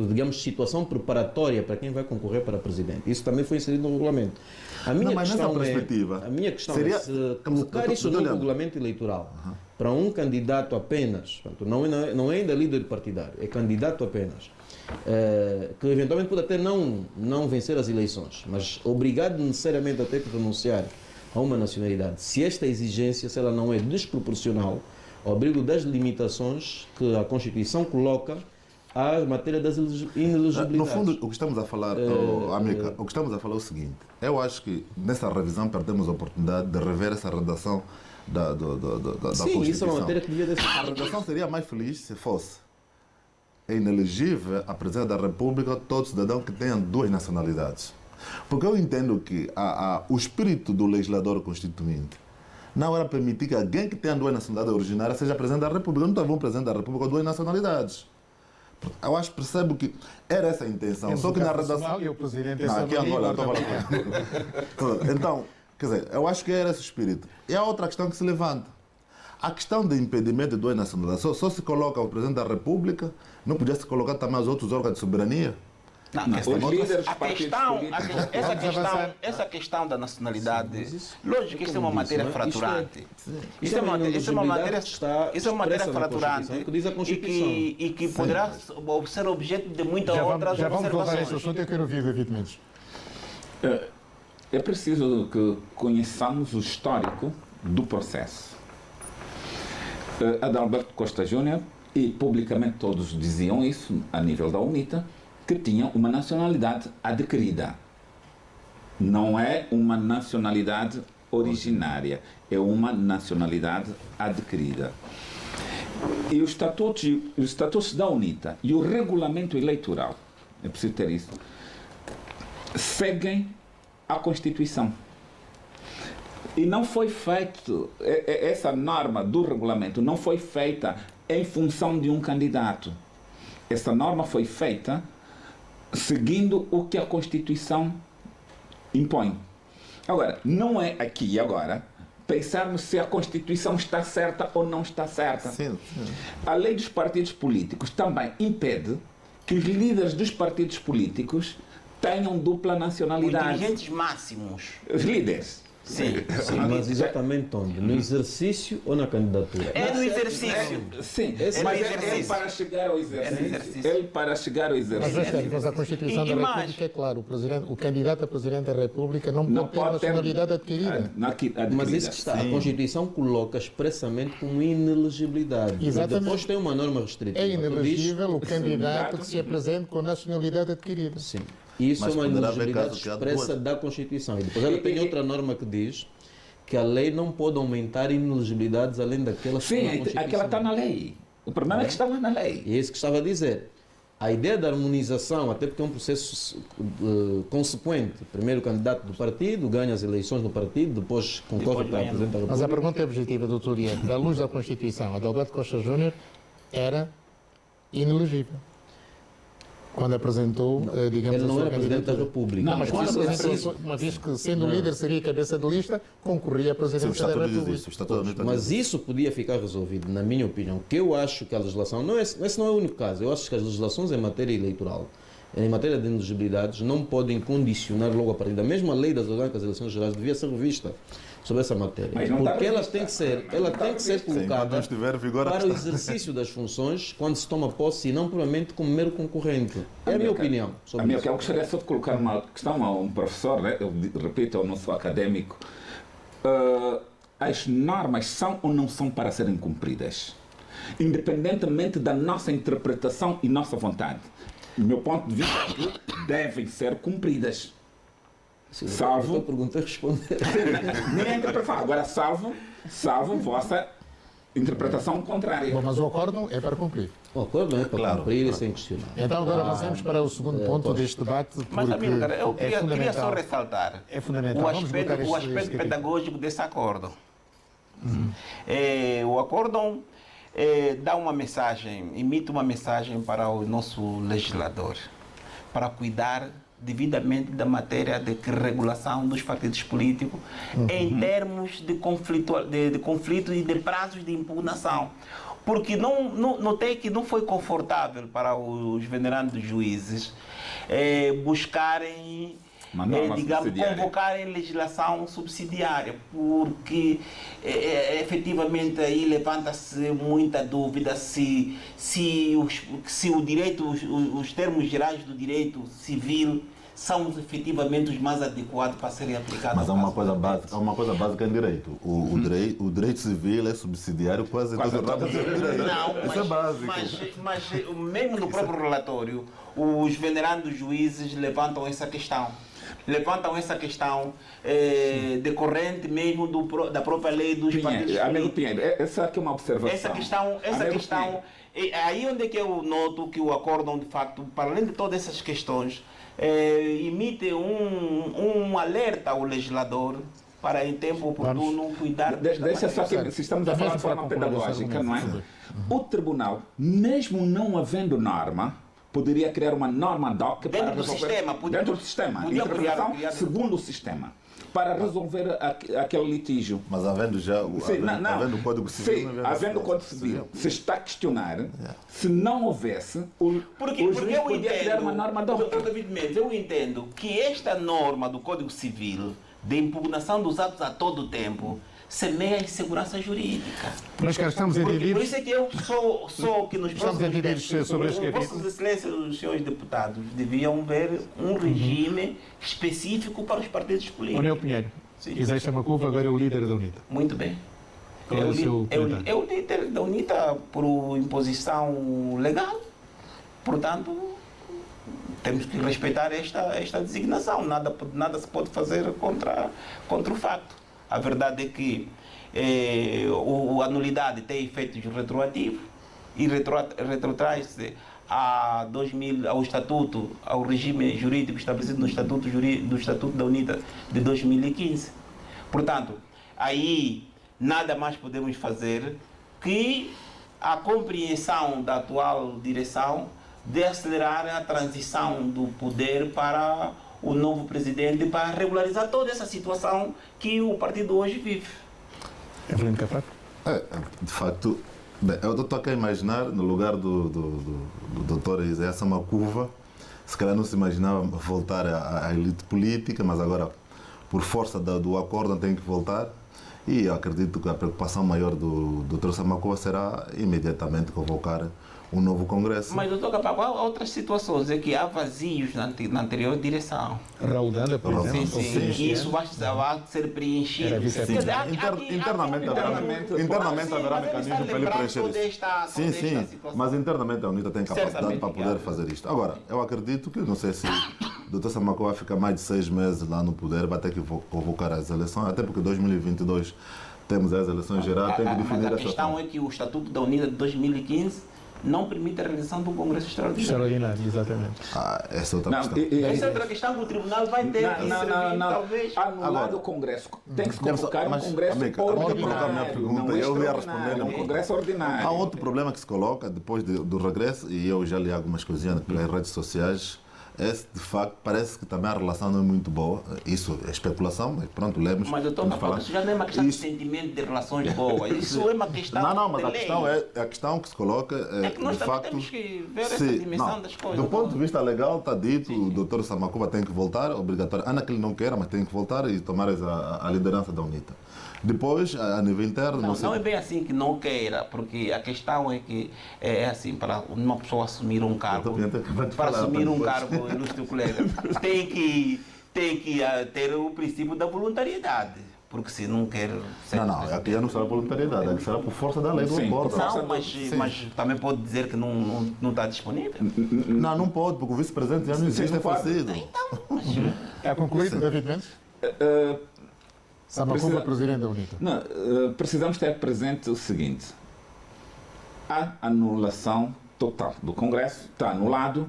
Speaker 1: digamos, situação preparatória para quem vai concorrer para presidente. Isso também foi inserido no regulamento. A minha questão é se colocar isso no regulamento eleitoral para um candidato apenas, portanto, não é ainda líder partidário, é candidato apenas, que eventualmente pode até não vencer as eleições, mas obrigado necessariamente a ter que renunciar a uma nacionalidade, se esta exigência, se ela não é desproporcional ao abrigo das limitações que a Constituição coloca à matéria das inelegibilidades.
Speaker 2: No fundo, o que estamos a falar, América, o que estamos a falar é o seguinte: eu acho que nessa revisão perdemos a oportunidade de rever essa redação da Constituição.
Speaker 1: Sim, isso é uma matéria que devia ter.
Speaker 2: A redação seria mais feliz se fosse inelegível a presidência da República todo cidadão que tenha duas nacionalidades. Porque eu entendo que o espírito do legislador constituinte não era permitir que alguém que tenha duas nacionalidades originárias seja presidente da República. Eu não estava um presidente da República com duas nacionalidades. Eu acho, percebo que era essa a intenção. Só que na redação.
Speaker 4: E o presidente
Speaker 2: Aqui agora, então, quer dizer, eu acho que era esse o espírito. E a outra questão que se levanta. A questão de impedimento de duas nacionalidades. Só se coloca o presidente da República, não podia se colocar também os outros órgãos de soberania?
Speaker 3: Essa questão da nacionalidade, lógico que isso é uma matéria fraturante. Isso é uma matéria fraturante e que poderá ser objeto de muitas outras observações.
Speaker 4: Já vamos voltar a esse assunto, eu quero ouvir David Mendes.
Speaker 5: É preciso que conheçamos o histórico do processo. Adalberto Costa Júnior, e publicamente todos diziam isso a nível da UNITA, que tinham uma nacionalidade adquirida. Não é uma nacionalidade originária, é uma nacionalidade adquirida. E os estatutos da UNITA e o regulamento eleitoral, é preciso ter isso, seguem a Constituição. E não foi feito, essa norma do regulamento não foi feita em função de um candidato. Essa norma foi feita seguindo o que a Constituição impõe. Agora, não é aqui e agora pensarmos se a Constituição está certa ou não está certa.
Speaker 2: Sim.
Speaker 5: A lei dos partidos políticos também impede que os líderes dos partidos políticos tenham dupla nacionalidade.
Speaker 3: Os dirigentes máximos.
Speaker 5: Os líderes.
Speaker 3: Sim.
Speaker 1: Mas exatamente onde? No exercício ou na candidatura?
Speaker 3: É no exercício.
Speaker 5: Sim, mas é para chegar ao exercício.
Speaker 4: Mas a Constituição da República é claro, o candidato a presidente da República não pode ter nacionalidade adquirida.
Speaker 1: Mas isso que está, a Constituição coloca expressamente como inelegibilidade.
Speaker 4: Exatamente.
Speaker 1: Depois tem uma norma restritiva.
Speaker 4: É inelegível o candidato que se apresente com nacionalidade adquirida.
Speaker 1: Sim. Isso é uma inelegibilidade expressa da Constituição. E depois ela tem outra norma que diz que a lei não pode aumentar inelegibilidades além daquelas que estão na Constituição.
Speaker 5: Sim, aquela está na lei. O problema é que está lá na lei.
Speaker 1: E é isso que estava a dizer. A ideia da harmonização, até porque é um processo consequente. Primeiro o candidato do partido ganha as eleições do partido, depois concorre para a presidente da República.
Speaker 4: Mas a pergunta é objetiva, doutor Ian. Da luz da Constituição, Adalberto Costa Júnior era inelegível. Quando apresentou, digamos,
Speaker 1: ele não
Speaker 4: a sua
Speaker 1: era presidente da República.
Speaker 4: Não, mas quando apresentou, uma vez que sendo líder seria cabeça de lista, concorria à presidência da República.
Speaker 1: Mas isso podia ficar resolvido, na minha opinião, que eu acho que a legislação, esse não é o único caso, eu acho que as legislações em matéria eleitoral, em matéria de inelegibilidades, não podem condicionar logo a partir da mesma lei das orgânicas eleições gerais, devia ser revista sobre essa matéria. Porque ela tem que ser colocada para o exercício das funções quando se toma posse e não puramente como mero concorrente. É a minha opinião sobre isso.
Speaker 5: Eu gostaria só de colocar uma questão a um professor, né? Eu repito, eu não sou académico. As normas são ou não são para serem cumpridas? Independentemente da nossa interpretação e nossa vontade. Do meu ponto de vista, devem ser cumpridas.
Speaker 1: Sim,
Speaker 5: salvo.
Speaker 1: A pergunta é responder.
Speaker 5: Minha interpretação. Agora, salvo vossa interpretação contrária.
Speaker 4: Bom, mas o acórdão é para cumprir.
Speaker 1: O acórdão é para cumprir e sem questionar.
Speaker 4: Então, agora passamos para o segundo ponto deste debate.
Speaker 3: Mas, amigo, eu queria só ressaltar o aspecto pedagógico desse acórdão. O acórdão dá uma mensagem, emite uma mensagem para o nosso legislador, para cuidar devidamente da matéria de regulação dos partidos políticos em termos de conflito e de prazos de impugnação. Porque notei que não foi confortável para os venerandos juízes buscarem digamos, convocarem legislação subsidiária, porque efetivamente aí levanta-se muita dúvida se o direito, os termos gerais do direito civil são efetivamente os mais adequados para serem aplicados.
Speaker 2: Mas há uma coisa básica em direito. O direito civil é subsidiário quase todo o ramo do direito.
Speaker 3: Não,
Speaker 2: isso é básico.
Speaker 3: Mas mesmo no próprio relatório, os venerandos juízes levantam essa questão. Decorrente mesmo da própria lei dos partidos políticos.
Speaker 5: Amigo Pinheiro, essa aqui é uma observação.
Speaker 3: Essa questão aí onde é que eu noto que o acórdão, de facto, para além de todas essas questões, emite um alerta ao legislador para, em tempo oportuno, cuidar...
Speaker 5: Deixa só que, se estamos a falar de forma pedagógica, não é? O tribunal, mesmo não havendo norma, poderia criar uma norma ad hoc para resolver... Dentro do sistema. Interpretação segundo o sistema. Para resolver aquele litígio.
Speaker 2: Mas havendo já havendo o Código Civil...
Speaker 5: Sim, havendo o Código Civil, se está a questionar, se não houvesse, o juiz poderia criar uma norma ad hoc.
Speaker 3: Doutor David Mendes, eu entendo que esta norma do Código Civil, de impugnação dos atos a todo o tempo, semeia a insegurança jurídica.
Speaker 4: Nós cá estamos entendidos.
Speaker 3: Por isso é que eu sou que nos
Speaker 4: estamos entendidos sobre este capítulo.
Speaker 3: Vossas Excelências, os senhores deputados, deviam ver um regime específico para os partidos políticos.
Speaker 4: Onel Pinheiro, Isaías Samacuva agora é o líder da UNITA.
Speaker 3: Muito bem.
Speaker 4: Qual é o seu comentário?
Speaker 3: É o líder da UNITA por imposição legal. Portanto, temos que respeitar esta designação. Nada se pode fazer contra o facto. A verdade é que a nulidade tem efeitos retroativos e retrotraz-se ao estatuto, ao regime jurídico estabelecido no Estatuto da UNITA de 2015. Portanto, aí nada mais podemos fazer que a compreensão da atual direção de acelerar a transição do poder para o novo presidente, para regularizar toda essa situação que o partido hoje vive.
Speaker 4: Evelyn Capato?
Speaker 2: De facto, eu estou aqui a imaginar, no lugar do doutor Isaías Samacuva, se calhar não se imaginava voltar à elite política, mas agora, por força do acordo, tem que voltar. E eu acredito que a preocupação maior do doutor Samacuva será imediatamente convocar um novo congresso.
Speaker 3: Mas, doutor Capaco, há outras situações em que há vazios na anterior direção.
Speaker 4: Raul Danda, por exemplo.
Speaker 3: Sim. E isso vai ser preenchido.
Speaker 2: Internamente haverá mecanismo para ele preencher isso. Sim. Mas internamente a UNITA tem capacidade para poder fazer isto. Agora, eu acredito que, não sei se o doutor Samacuva vai ficar mais de 6 meses lá no poder, vai ter que convocar as eleições, até porque 2022 temos as eleições gerais, tem que definir essa.
Speaker 3: A questão é que o Estatuto da UNITA de 2015 não permite a realização de um congresso extraordinário.
Speaker 4: Exatamente.
Speaker 2: Essa é outra questão.
Speaker 3: Essa é outra questão que o tribunal vai ter que servir, talvez.
Speaker 5: Anulado o congresso. Tem que se convocar um congresso ordinário.
Speaker 2: Eu ia responder.
Speaker 5: Um congresso ordinário.
Speaker 2: Há outro problema que se coloca depois do regresso, e eu já li algumas coisinhas pelas redes sociais. De facto, parece que também a relação não é muito boa. Isso é especulação, mas pronto, lemos.
Speaker 3: Mas, doutor, isso já não é uma questão de sentimento de relações boas. Isso é uma questão
Speaker 2: Não, mas a questão que se coloca
Speaker 3: é que nós
Speaker 2: de facto,
Speaker 3: temos que ver essa dimensão das coisas.
Speaker 2: Do ponto de vista legal, está dito, o doutor Samacuva tem que voltar, obrigatório. Ainda que ele não queira, mas tem que voltar e tomar a liderança da UNITA. Depois, a nível interno...
Speaker 3: Não é bem assim que não queira, porque a questão é que é assim, para uma pessoa assumir um cargo, ilustre colega, tem que ter o princípio da voluntariedade. Porque se não quer...
Speaker 2: Aqui já não será voluntariedade, aqui será por força da lei do acordo.
Speaker 3: Não, mas também pode dizer que não está disponível.
Speaker 2: Não pode, porque o vice-presidente já não existe, é falecido.
Speaker 4: É concluído, David Mendes? Samacuva, presidente da UNITA.
Speaker 5: Não, precisamos ter presente o seguinte: a anulação total do Congresso, está anulado.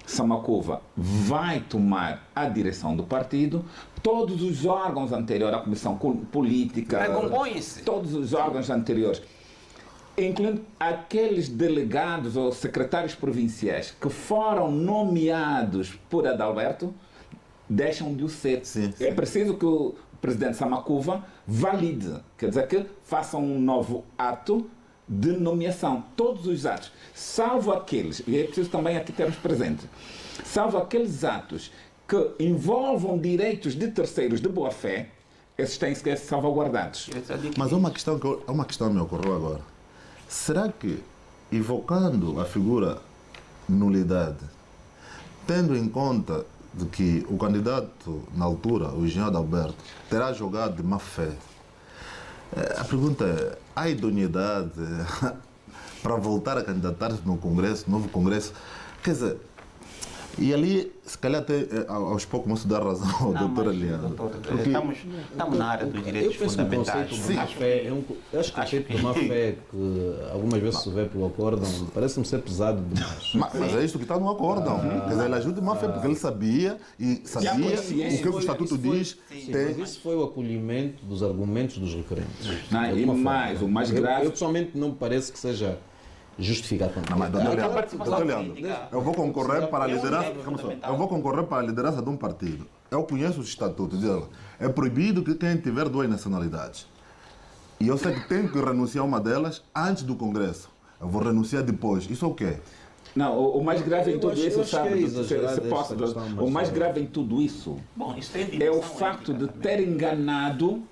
Speaker 5: Samacuva vai tomar a direção do partido, todos os órgãos anteriores, a comissão política, todos os órgãos anteriores, incluindo aqueles delegados ou secretários provinciais que foram nomeados por Adalberto, deixam de o ser. É preciso que o presidente Samacuva valide, quer dizer que faça um novo ato de nomeação. Todos os atos, salvo aqueles, e é preciso também aqui termos presente, salvo aqueles atos que envolvam direitos de terceiros de boa-fé, esses têm que ser salvaguardados.
Speaker 2: Mas uma questão que me ocorreu agora. Será que, evocando a figura nulidade, tendo em conta de que o candidato, na altura, o engenheiro Adalberto, terá jogado de má fé, a pergunta é, há idoneidade para voltar a candidatar-se no Congresso, novo Congresso? Quer dizer, e ali, se calhar, até, aos poucos, vamos dar razão ao doutor Eliano.
Speaker 3: Estamos na área dos direitos fundamentais.
Speaker 1: Eu acho que o conceito de má fé, que algumas vezes se vê pelo acórdão, parece-me ser pesado demais.
Speaker 2: Mas é isto que está no acórdão. Quer dizer, ele ajuda de má fé, porque ele sabia o que o Estatuto diz.
Speaker 1: Mas isso foi o acolhimento dos argumentos dos requerentes.
Speaker 5: E mais, o mais grave...
Speaker 1: Eu pessoalmente não me parece que seja justificado.
Speaker 2: Mas, doutor Leandro, eu vou concorrer para a liderança. Eu vou concorrer para a liderança de um partido. Eu conheço os estatutos. É proibido que quem tiver 2 nacionalidades. E eu sei que tenho que renunciar a uma delas antes do Congresso. Eu vou renunciar depois. Isso é o quê?
Speaker 5: Não, o mais grave em tudo isso, sabe? O mais grave em tudo isso é o facto de ter enganado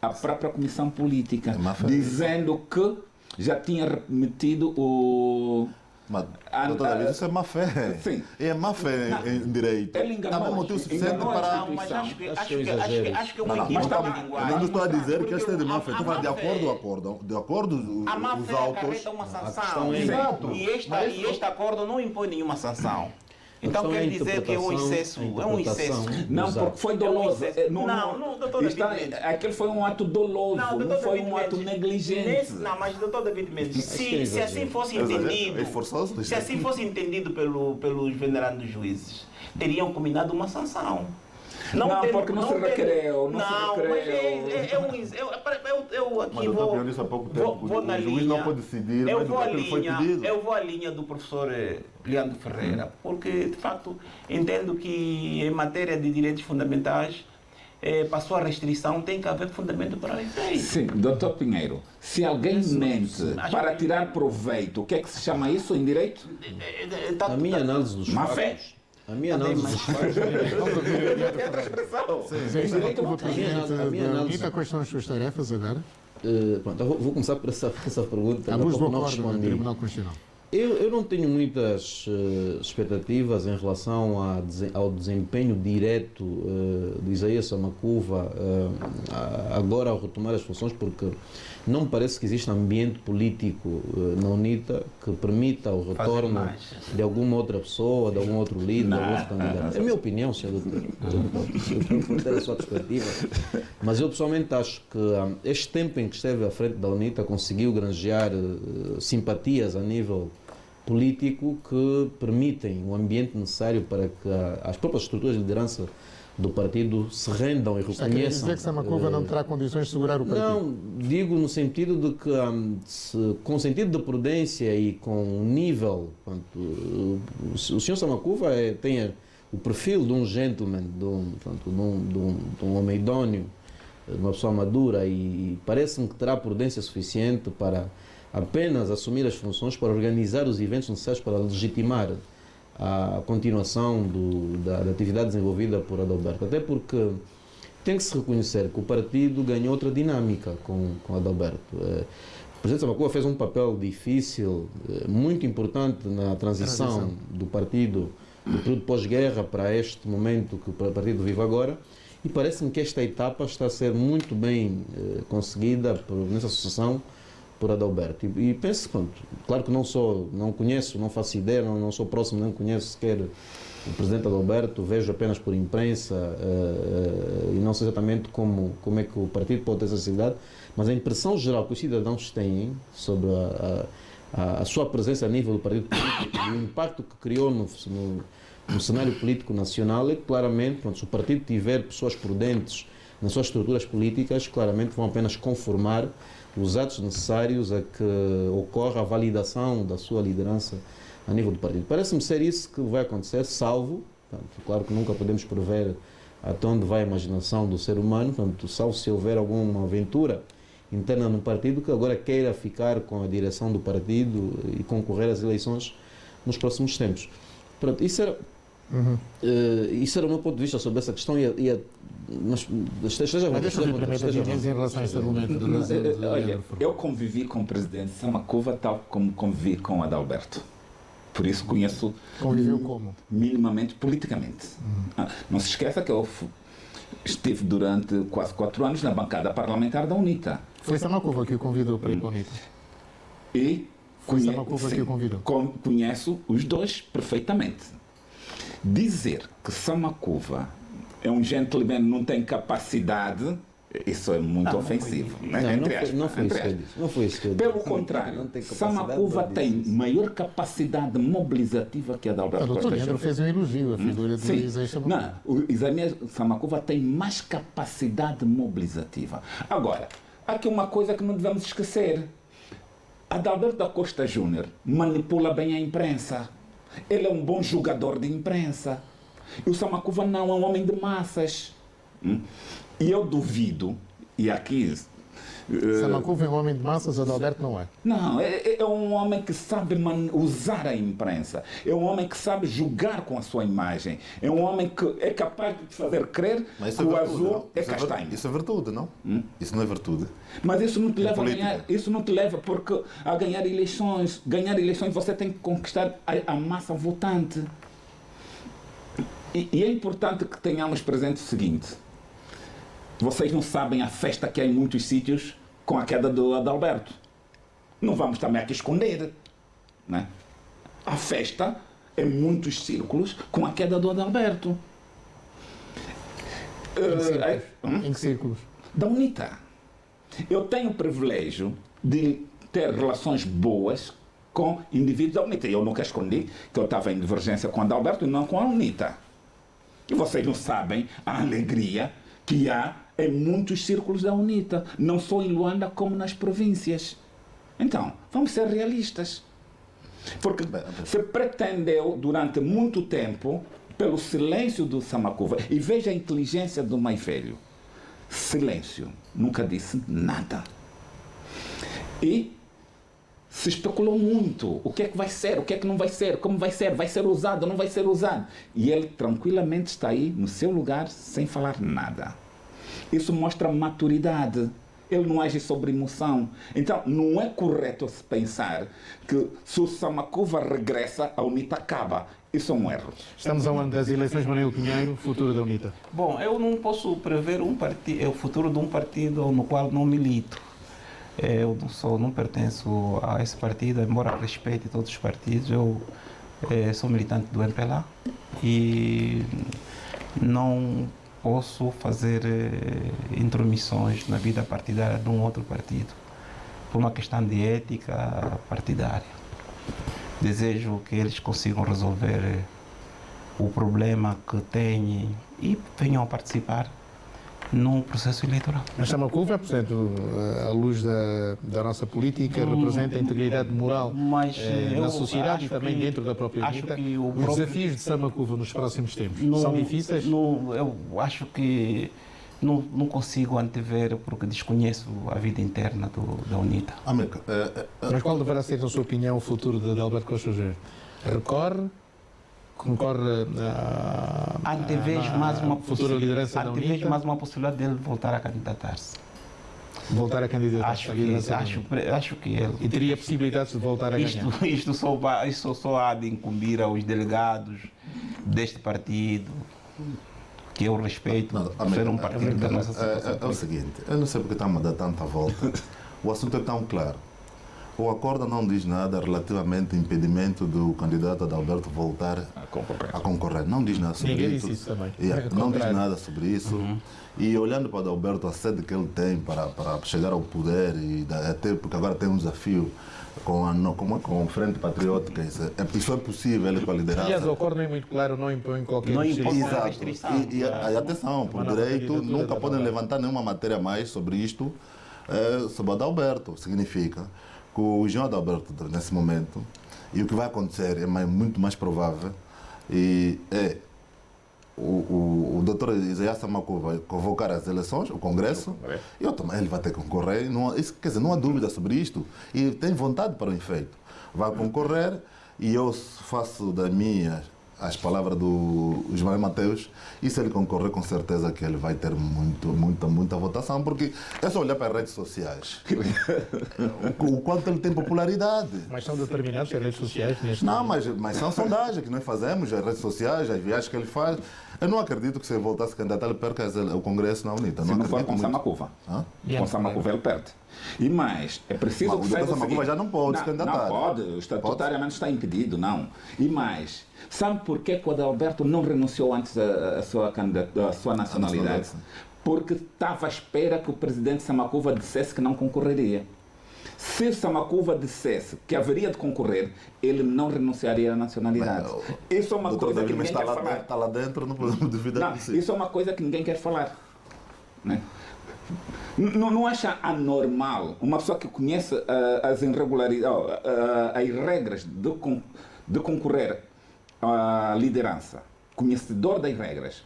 Speaker 5: a própria comissão política, dizendo que já tinha remetido o...
Speaker 2: Mas, doutor David, isso é má fé.
Speaker 5: Sim.
Speaker 2: É má fé em direito.
Speaker 5: Ele enganou.
Speaker 2: Também motivo suficiente para...
Speaker 3: Mas acho que é um equívoco de linguagem.
Speaker 2: Eu não estou a dizer que este é de má fé. Estou a falar de acordo ao acórdão. De acordo os
Speaker 3: a má fé
Speaker 2: autos...
Speaker 3: acarreta uma sanção.
Speaker 2: Exato.
Speaker 3: E este acordo não impõe nenhuma sanção. Então quer dizer que é um excesso.
Speaker 5: Não, porque foi doloso.
Speaker 3: Não, doutor David.
Speaker 5: Aquele foi um ato doloso, não foi um ato negligente.
Speaker 3: Não, mas doutor David Mendes, se assim fosse entendido, se assim fosse entendido pelos venerados juízes, teriam combinado uma sanção.
Speaker 5: Porque não se requereu.
Speaker 3: Eu aqui vou na linha.
Speaker 2: O juiz não pode decidir, mas aquilo foi pedido.
Speaker 3: Eu vou à linha do professor Leandro Ferreira, porque, de facto, entendo que em matéria de direitos fundamentais, para a sua restrição, tem que haver fundamento para efeito.
Speaker 5: Sim, doutor Pinheiro, se alguém mente para tirar proveito, o que é que se chama isso em direito?
Speaker 1: A minha análise dos
Speaker 5: má fé.
Speaker 1: A minha análise dos fatos...
Speaker 4: Quais são as suas tarefas agora?
Speaker 1: Vou começar por essa pergunta.
Speaker 4: Abuso do acórdão do Tribunal Constitucional.
Speaker 1: Eu não tenho muitas expectativas em relação ao desempenho direto de Isaías Samakuva agora ao retomar as funções, porque não me parece que exista ambiente político na UNITA que permita o retorno de alguma outra pessoa, de algum outro líder, de algum outro candidato. É a minha opinião, senhor doutor. Eu tenho ter a sua perspectiva. Mas eu pessoalmente acho que este tempo em que esteve à frente da UNITA conseguiu granjear simpatias a nível político que permitem o ambiente necessário para que as próprias estruturas de liderança do partido se rendam e reconheçam. Quer dizer
Speaker 4: que Samakuva não terá condições de segurar o partido?
Speaker 1: Não, digo no sentido de que, com sentido de prudência e com um nível, o senhor Samakuva tem o perfil de um gentleman, de um homem idóneo, de uma pessoa madura, e parece-me que terá prudência suficiente para apenas assumir as funções, para organizar os eventos necessários para legitimar a continuação da atividade desenvolvida por Adalberto. Até porque tem que se reconhecer que o partido ganhou outra dinâmica com Adalberto. O presidente Samakuva fez um papel difícil, muito importante na transição do partido do período pós-guerra para este momento que o partido vive agora, e parece-me que esta etapa está a ser muito bem conseguida nessa associação por Adalberto. E penso, pronto, claro que não conheço, não faço ideia, não sou próximo, não conheço sequer o presidente Adalberto, vejo apenas por imprensa e não sei exatamente como é que o partido pode ter essa necessidade, mas a impressão geral que os cidadãos têm sobre a sua presença a nível do partido político e o impacto que criou no cenário político nacional é que, claramente, se o partido tiver pessoas prudentes nas suas estruturas políticas, claramente vão apenas conformar os atos necessários a que ocorra a validação da sua liderança a nível do partido. Parece-me ser isso que vai acontecer, salvo, claro que nunca podemos prever até onde vai a imaginação do ser humano, salvo se houver alguma aventura interna no partido que agora queira ficar com a direção do partido e concorrer às eleições nos próximos tempos. Pronto, isso era Isso era o meu ponto de vista sobre essa questão mas esteja
Speaker 4: Mas deixa eu ver primeiro em relação a esse argumento.
Speaker 5: Olha, eu convivi com o presidente Samakuva tal como convivi com Adalberto. Por isso conheço...
Speaker 4: Conviveu como?
Speaker 5: Minimamente, politicamente. Não se esqueça que eu estive durante quase 4 anos na bancada parlamentar da UNITA.
Speaker 4: Foi Samakuva que o convidou para ir para a UNITA?
Speaker 5: E
Speaker 4: foi Samakuva que o convidou?
Speaker 5: Conheço os dois perfeitamente. Dizer que Samakuva é um gentleman, não tem capacidade, isso é muito ofensivo.
Speaker 1: Não foi isso que eu disse.
Speaker 5: Pelo contrário, Samakuva tem maior capacidade mobilizativa que a Adalberto Costa.
Speaker 4: O Dr. Leandro fez um elogio à figura de Isaías Samakuva.
Speaker 5: Não, o Isaías Samakuva tem mais capacidade mobilizativa. Agora, há aqui uma coisa que não devemos esquecer. Adalberto da Costa Júnior manipula bem a imprensa. Ele é um bom jogador de imprensa. E o Samakuva não, é um homem de massas. E eu duvido, e aqui...
Speaker 4: Samakuva é um homem de massas, Adalberto não é?
Speaker 5: Não, é um homem que sabe usar a imprensa. É um homem que sabe jogar com a sua imagem. É um homem que é capaz de fazer crer que o azul é castanho.
Speaker 2: Isso é virtude, não? Isso não é virtude.
Speaker 5: Mas isso não te leva a ganhar. Isso não te leva porque a ganhar eleições. Ganhar eleições você tem que conquistar a massa votante. E é importante que tenhamos presente o seguinte. Vocês não sabem a festa que há em muitos sítios com a queda do Adalberto. Não vamos também aqui esconder. Né? A festa em muitos círculos com a queda do Adalberto.
Speaker 4: Em que círculos?
Speaker 5: Da UNITA. Eu tenho o privilégio de ter relações boas com indivíduos da UNITA. Eu nunca escondi que eu estava em divergência com o Adalberto e não com a UNITA. E vocês não sabem a alegria que há em muitos círculos da UNITA, não só em Luanda como nas províncias. Então, vamos ser realistas. Porque se pretendeu durante muito tempo, pelo silêncio do Samakuva, e veja a inteligência do mais velho. Silêncio, nunca disse nada. E se especulou muito. O que é que vai ser? O que é que não vai ser? Como vai ser? Vai ser usado? Não vai ser usado? E ele tranquilamente está aí no seu lugar sem falar nada. Isso mostra maturidade. Ele não age sobre emoção. Então, não é correto se pensar que se o Samakuva regressa, a UNITA acaba. Isso é um erro.
Speaker 4: Estamos a um ano das eleições, Manuel Pinheiro, futuro da UNITA.
Speaker 3: Bom, eu não posso prever o futuro de um partido no qual não milito. Eu não pertenço a esse partido, embora respeite todos os partidos. Eu sou militante do MPLA e não posso fazer intromissões na vida partidária de um outro partido, por uma questão de ética partidária. Desejo que eles consigam resolver o problema que têm e venham a participar no processo eleitoral.
Speaker 4: Mas Samakuva, portanto, à luz da nossa política, representa a integridade moral na sociedade e também dentro da própria UNITA. Os desafios de Samakuva nos próximos tempos são difíceis?
Speaker 3: Eu acho que não consigo antever porque desconheço a vida interna da UNITA.
Speaker 4: Mas qual deverá ser, na sua opinião, o futuro de Adalberto Costa Júnior? Concorre
Speaker 3: antevejo mais uma
Speaker 4: futura liderança da UNITA?
Speaker 3: Antevejo mais uma possibilidade dele voltar a candidatar-se.
Speaker 4: Voltar a candidatar-se?
Speaker 3: Acho que ele...
Speaker 4: E teria possibilidades de voltar a ganhar?
Speaker 3: Isto só há de incumbir aos delegados deste partido, que eu respeito, ser um partido da nossa situação.
Speaker 2: É o seguinte, eu não sei porque estamos a dar tanta volta. O assunto é tão claro. O acordo não diz nada relativamente ao impedimento do candidato Adalberto voltar a concorrer. Não diz nada sobre
Speaker 4: Ninguém
Speaker 2: isso.
Speaker 4: Disse isso também.
Speaker 2: Não diz nada sobre isso. E olhando para Adalberto, a sede que ele tem para chegar ao poder, e até porque agora tem um desafio com a Frente Patriótica, isso é possível ele para liderar.
Speaker 4: Aliás, o acordo não é muito claro, não impõe qualquer
Speaker 2: restrição. E atenção, por direito, nunca podem levantar nenhuma matéria mais sobre isto, sobre Adalberto. Significa que o João Adalberto, nesse momento, e o que vai acontecer é muito mais provável, o doutor Isaías Samakuva vai convocar as eleições, o Congresso, e ele vai ter que concorrer. Quer dizer, não há dúvida sobre isto, e tem vontade para o efeito. Vai concorrer, e eu faço das minhas as palavras do Ismael Mateus, e se ele concorrer, com certeza que ele vai ter muita votação, porque é só olhar para as redes sociais. O quanto ele tem popularidade.
Speaker 4: Mas são determinados as redes sociais neste
Speaker 2: Não, mas são sondagens que nós fazemos, as redes sociais, as viagens que ele faz. Eu não acredito que se ele voltasse a se candidatar, ele perca o Congresso na UNITA.
Speaker 5: Se não for com Samacuva. Com Samacuva ele perde. E mais, é preciso que saiba o seguinte,
Speaker 2: já não pode se candidatar.
Speaker 5: Não pode, estatutariamente está impedido, não. E mais, sabe por que o Adalberto não renunciou antes à sua nacionalidade? Porque estava à espera que o presidente Samacuva dissesse que não concorreria. Se Samacuva dissesse que haveria de concorrer, ele não renunciaria à nacionalidade. Isso é uma coisa que ninguém quer falar.
Speaker 2: Está lá dentro, não podemos duvidar disso.
Speaker 5: Isso é uma coisa que ninguém quer falar. Né? Não acha anormal uma pessoa que conhece as irregularidades, as regras de concorrer à liderança, conhecedor das regras,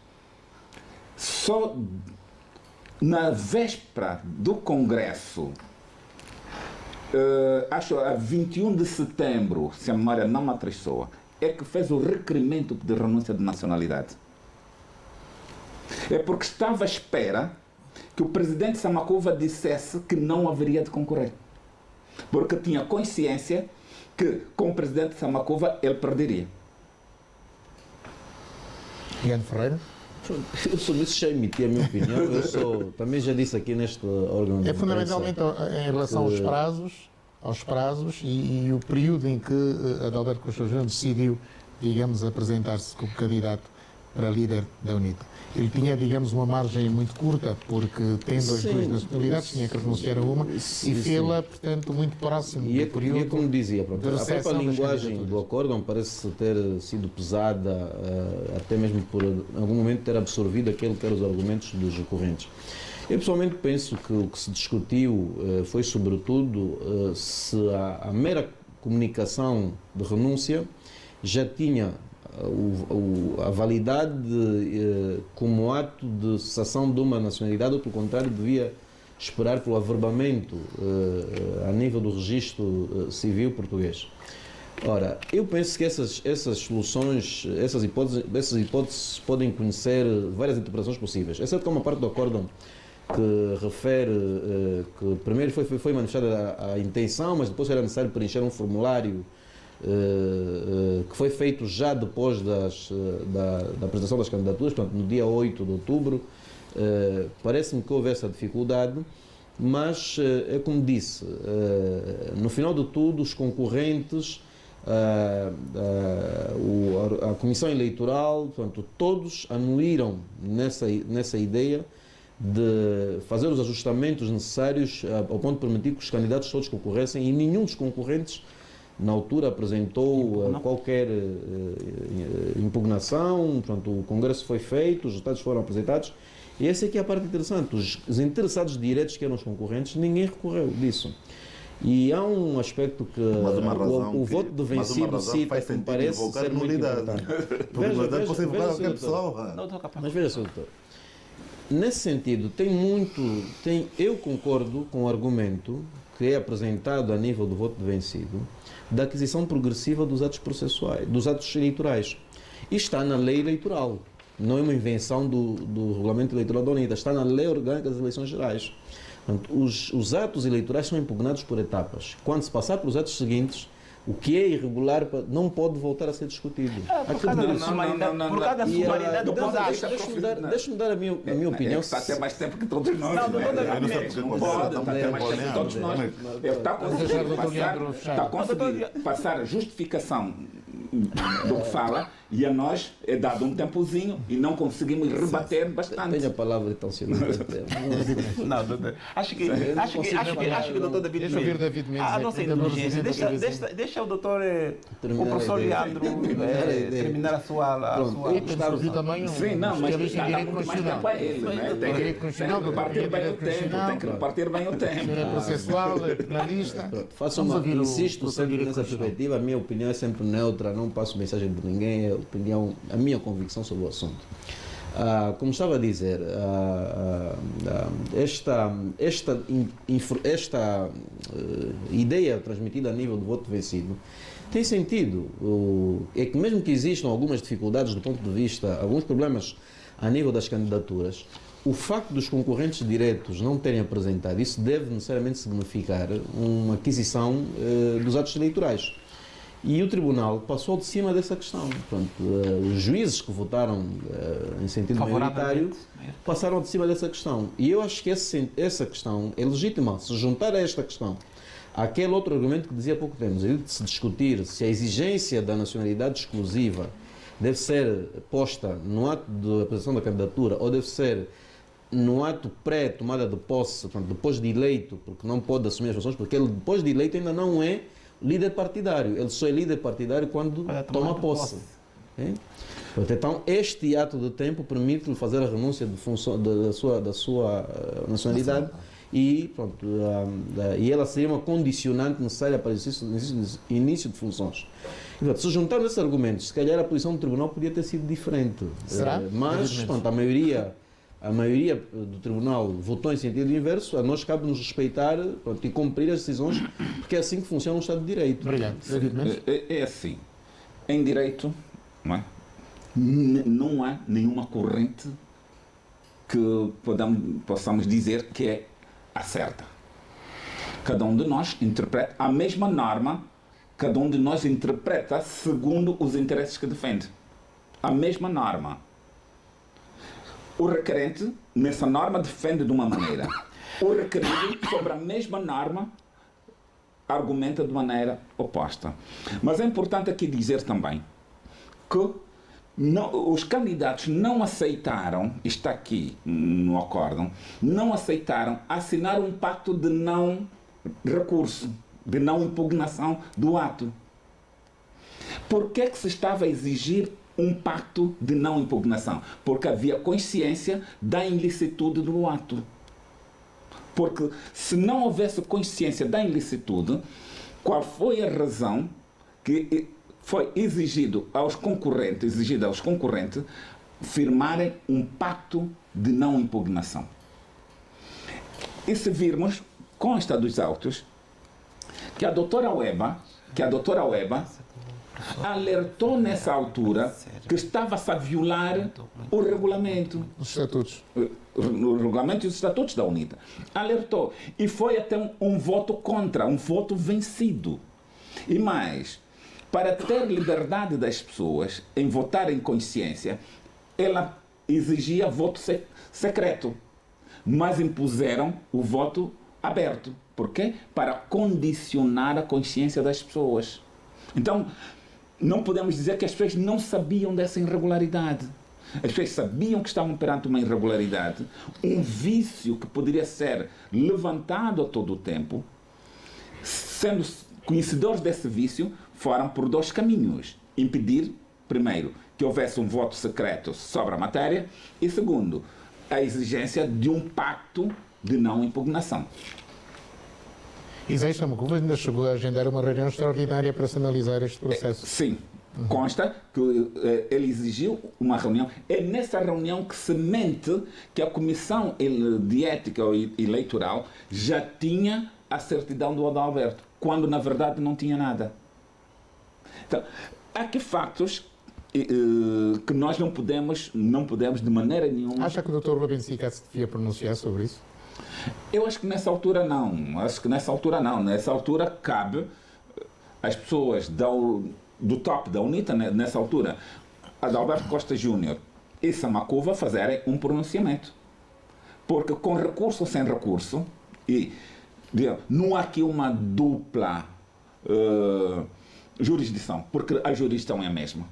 Speaker 5: só na véspera do Congresso, acho a 21 de setembro, se a memória não me atraiçoa, é que fez o requerimento de renúncia de nacionalidade. É porque estava à espera que o presidente Samacuva dissesse que não haveria de concorrer. Porque tinha consciência que, com o presidente Samacuva, ele perderia.
Speaker 4: Ian Ferreira?
Speaker 1: Eu sobre isso já emiti a minha opinião. Também já disse aqui neste órgão.
Speaker 4: É fundamentalmente em relação aos prazos e o período em que Adalberto Costa Júnior decidiu, digamos, apresentar-se como candidato para líder da UNITA. Ele tinha, digamos, uma margem muito curta, porque tendo as duas nacionalidades, tinha que renunciar a uma, e fê-la, portanto, muito próximo do período.
Speaker 1: E é como dizia, a própria linguagem do acórdão parece ter sido pesada, até mesmo por, em algum momento, ter absorvido aquele que eram os argumentos dos recorrentes. Eu, pessoalmente, penso que o que se discutiu foi, sobretudo, se a mera comunicação de renúncia já tinha a validade como ato de cessação de uma nacionalidade, ou pelo contrário devia esperar pelo averbamento a nível do registro civil português. Ora, eu penso que essas soluções, essas hipóteses podem conhecer várias interpretações possíveis. É certo que há uma parte do acórdão que refere que primeiro foi manifestada a intenção, mas depois era necessário preencher um formulário que foi feito já depois da apresentação das candidaturas, portanto, no dia 8 de outubro. Parece-me que houve essa dificuldade, mas é como disse, no final de tudo, os concorrentes, a Comissão Eleitoral, portanto, todos anuíram nessa ideia de fazer os ajustamentos necessários ao ponto de permitir que os candidatos todos concorressem, e nenhum dos concorrentes na altura apresentou qualquer impugnação. Portanto, o Congresso foi feito, os resultados foram apresentados, e essa aqui é a parte interessante. Os interessados diretos, que eram os concorrentes, ninguém recorreu disso. E há um aspecto que o voto de vencido cita, que me parece ser muito importante. Mas veja, Sr. Doutor, nesse sentido, eu concordo com o argumento que é apresentado a nível do voto de vencido, da aquisição progressiva dos atos processuais, dos atos eleitorais. E está na lei eleitoral. Não é uma invenção do regulamento eleitoral da UNITA, está na lei orgânica das eleições gerais. Portanto, os atos eleitorais são impugnados por etapas. Quando se passar para os atos seguintes, o que é irregular não pode voltar a ser discutido.
Speaker 3: Por causa da sumaridade dos atos.
Speaker 1: Deixa-me dar a minha opinião.
Speaker 5: Está a ter mais tempo que todos nós.
Speaker 3: Não pode,
Speaker 5: está a ter mais tempo que todos nós. Está a conseguir passar justificação do que fala, e a nós é dado um tempozinho e não conseguimos rebater bastante.
Speaker 1: Tenho a palavra, então, senhor.
Speaker 3: Não, doutor. Acho que o doutor David Mendes, a nossa indulgência, deixa o doutor, o professor Leandro terminar a sua...
Speaker 4: Eu também
Speaker 5: sim, não, mas está muito mais tempo a ele, né? Tem que repartir bem o tempo, tem que repartir bem o tempo.
Speaker 4: Processual, penalista.
Speaker 1: Insisto sempre nessa perspectiva, a minha opinião é sempre neutra, não passo mensagem de ninguém, a minha convicção sobre o assunto. Como estava a dizer, esta ideia transmitida a nível do voto vencido tem sentido. É que mesmo que existam algumas dificuldades do ponto de vista, alguns problemas a nível das candidaturas, o facto dos concorrentes diretos não terem apresentado, isso deve necessariamente significar uma aquisição dos atos eleitorais. E o Tribunal passou de cima dessa questão. Portanto, os juízes que votaram em sentido maioritário passaram de cima dessa questão. E eu acho que essa questão é legítima. Se juntar a esta questão àquele outro argumento que dizia há pouco tempo, de se discutir se a exigência da nacionalidade exclusiva deve ser posta no ato de apresentação da candidatura ou deve ser no ato pré-tomada de posse, portanto, depois de eleito, porque não pode assumir as funções, porque ele depois de eleito ainda não é líder partidário. Ele só é líder partidário quando toma posse. Então, este ato de tempo permite-lhe fazer a renúncia de função, da sua nacionalidade e, pronto, e ela seria uma condicionante necessária para o início de funções. Então, se juntarmos esses argumentos, se calhar a posição do Tribunal podia ter sido diferente.
Speaker 4: Será?
Speaker 1: Mas, pronto, a maioria do Tribunal votou em sentido inverso, a nós cabe-nos respeitar, pronto, e cumprir as decisões, porque é assim que funciona o Estado de Direito.
Speaker 4: Brilhante.
Speaker 5: É assim. Em direito, não há nenhuma corrente que possamos dizer que é a certa. Cada um de nós interpreta a mesma norma, cada um de nós interpreta segundo os interesses que defende. A mesma norma. O requerente, nessa norma, defende de uma maneira. O requerido, sobre a mesma norma, argumenta de maneira oposta. Mas é importante aqui dizer também que os candidatos não aceitaram, está aqui no acórdão, não aceitaram assinar um pacto de não recurso, de não impugnação do ato. Por que é que se estava a exigir um pacto de não impugnação? Porque havia consciência da ilicitude do ato. Porque se não houvesse consciência da ilicitude, qual foi a razão que foi exigida aos concorrentes firmarem um pacto de não impugnação? E se virmos, consta dos autos que a doutora Weba alertou nessa altura que estava-se a violar o regulamento.
Speaker 4: Os estatutos.
Speaker 5: O regulamento e os estatutos da UNITA. Alertou. E foi até um voto contra, um voto vencido. E mais, para ter liberdade das pessoas em votar em consciência, ela exigia voto secreto. Mas impuseram o voto aberto. Por quê? Para condicionar a consciência das pessoas. Então, não podemos dizer que as pessoas não sabiam dessa irregularidade. As pessoas sabiam que estavam perante uma irregularidade, um vício que poderia ser levantado a todo o tempo. Sendo conhecedores desse vício, foram por dois caminhos. Impedir, primeiro, que houvesse um voto secreto sobre a matéria e, segundo, a exigência de um pacto de não impugnação.
Speaker 4: Isaías Samacuva ainda chegou a agendar uma reunião extraordinária para se analisar este processo.
Speaker 5: Sim. Consta que ele exigiu uma reunião. É nessa reunião que se mente que a Comissão de Ética Eleitoral já tinha a certidão do Adalberto, quando na verdade não tinha nada. Então, há aqui factos que nós não podemos de maneira nenhuma...
Speaker 4: Acha que o Dr. Rubens Sica se devia pronunciar sobre isso?
Speaker 5: Eu acho que nessa altura não. Nessa altura cabe às pessoas do top da UNITA, nessa altura, Adalberto Costa Júnior e Samacuva fazerem um pronunciamento. Porque com recurso ou sem recurso, não há aqui uma dupla jurisdição, porque a jurisdição é a mesma.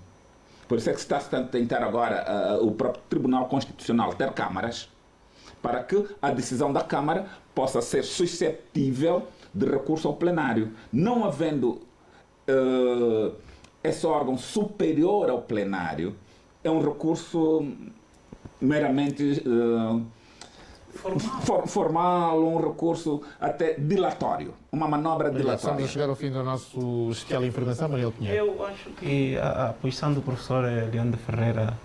Speaker 5: Por isso é que se está a tentar agora o próprio Tribunal Constitucional ter câmaras, para que a decisão da Câmara possa ser suscetível de recurso ao plenário. Não havendo esse órgão superior ao plenário, é um recurso meramente formal, um recurso até dilatório, uma manobra dilatória.
Speaker 4: Estamos a chegar ao fim do nosso especial de informação, Manuel Pinheiro.
Speaker 3: Eu acho que a posição do professor Leandro Ferreira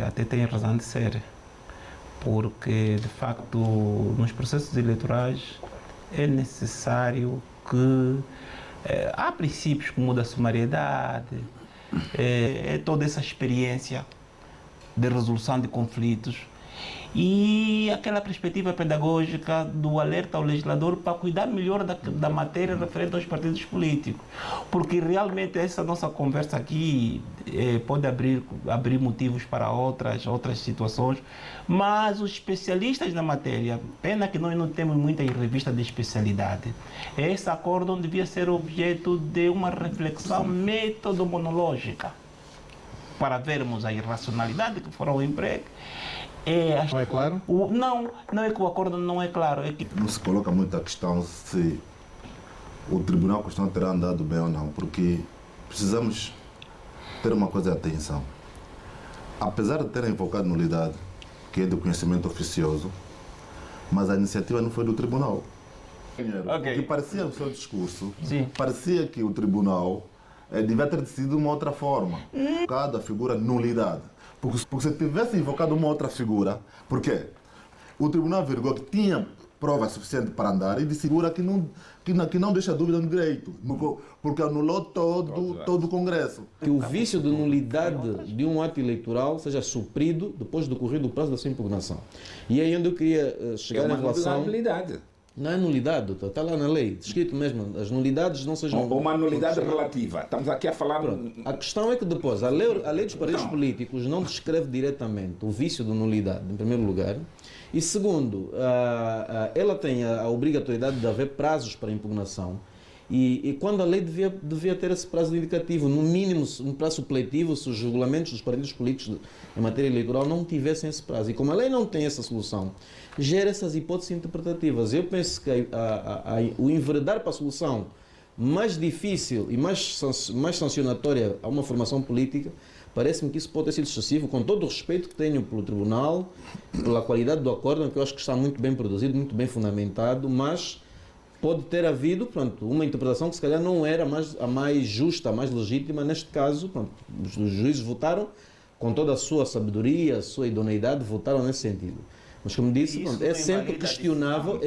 Speaker 3: até tem razão de ser, porque de facto nos processos eleitorais é necessário que há princípios como o da sumariedade, toda essa experiência de resolução de conflitos e aquela perspectiva pedagógica do alerta ao legislador para cuidar melhor da matéria referente aos partidos políticos. Porque realmente essa nossa conversa aqui pode abrir motivos para outras situações, mas os especialistas na matéria, pena que nós não temos muita revista de especialidade, esse acórdão devia ser objeto de uma reflexão metodomonológica para vermos a irracionalidade que foram o emprego.
Speaker 4: Não é claro?
Speaker 3: Não é que o acordo não é claro. É que...
Speaker 2: Não se coloca muito a questão se o Tribunal Constitucional terá andado bem ou não, porque precisamos ter uma coisa de atenção. Apesar de terem invocado nulidade, que é do conhecimento oficioso, mas a iniciativa não foi do Tribunal.
Speaker 3: Okay.
Speaker 2: Que parecia o seu discurso,
Speaker 3: Sim.
Speaker 2: parecia que o Tribunal devia ter decidido de uma outra forma. Cada figura nulidade. Porque se tivesse invocado uma outra figura, por quê? O Tribunal averigou que tinha prova suficiente para andar e de segura que não deixa dúvida no direito, porque anulou todo o Congresso.
Speaker 1: Que o vício de nulidade de um ato eleitoral seja suprido depois do decorrer do prazo da sua impugnação. E aí onde eu queria chegar em relação... Não é nulidade, doutor. Está lá na lei, escrito mesmo. As nulidades não sejam...
Speaker 5: Uma nulidade relativa. Estamos aqui a falar...
Speaker 1: Pronto. A questão é que depois, a lei dos partidos políticos não descreve diretamente o vício de nulidade, em primeiro lugar. E segundo, ela tem a obrigatoriedade de haver prazos para impugnação. E quando a lei devia ter esse prazo indicativo, no mínimo um prazo supletivo, se os regulamentos dos partidos políticos em matéria eleitoral não tivessem esse prazo. E como a lei não tem essa solução, gera essas hipóteses interpretativas. Eu penso que o enveredar para a solução mais difícil e mais sancionatória a uma formação política, parece-me que isso pode ter sido excessivo, com todo o respeito que tenho pelo Tribunal, pela qualidade do acordo, que eu acho que está muito bem produzido, muito bem fundamentado, mas pode ter havido, pronto, uma interpretação que se calhar não era a mais justa, a mais legítima. Neste caso, pronto, os juízes votaram com toda a sua sabedoria, a sua idoneidade, votaram nesse sentido. Mas como disse, pronto, é sempre questionável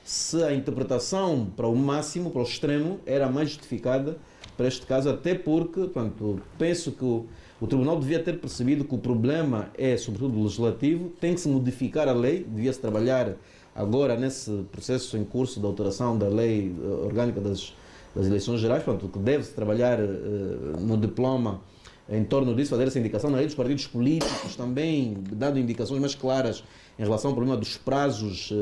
Speaker 1: se a interpretação para o máximo, para o extremo, era mais justificada para este caso, até porque, pronto, penso que o Tribunal devia ter percebido que o problema é, sobretudo, legislativo, tem que se modificar a lei, devia-se trabalhar agora nesse processo em curso de alteração da lei orgânica das eleições gerais, portanto, que deve-se trabalhar no diploma em torno disso, fazer essa indicação na lei dos partidos políticos, também dando indicações mais claras em relação ao problema dos prazos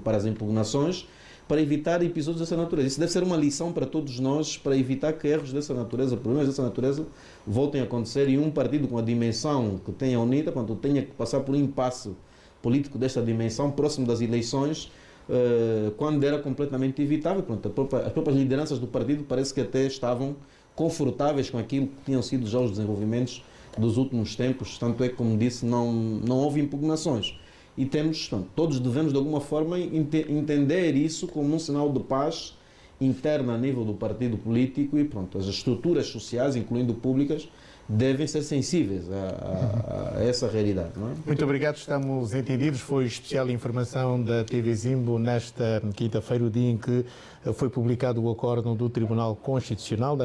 Speaker 1: para as impugnações, para evitar episódios dessa natureza. Isso deve ser uma lição para todos nós, para evitar que erros dessa natureza, problemas dessa natureza, voltem a acontecer e um partido com a dimensão que tem a UNITA, portanto, tenha que passar por um impasse político desta dimensão, próximo das eleições, quando era completamente evitável. Pronto, as próprias lideranças do partido parece que até estavam confortáveis com aquilo que tinham sido já os desenvolvimentos dos últimos tempos, tanto é que, como disse, não houve impugnações. E todos devemos de alguma forma entender isso como um sinal de paz interna a nível do partido político e pronto, as estruturas sociais, incluindo públicas, devem ser sensíveis a essa realidade. Não é?
Speaker 4: Muito obrigado, estamos entendidos. Foi especial informação da TV Zimbo nesta quinta-feira, o dia em que foi publicado o acórdão do Tribunal Constitucional.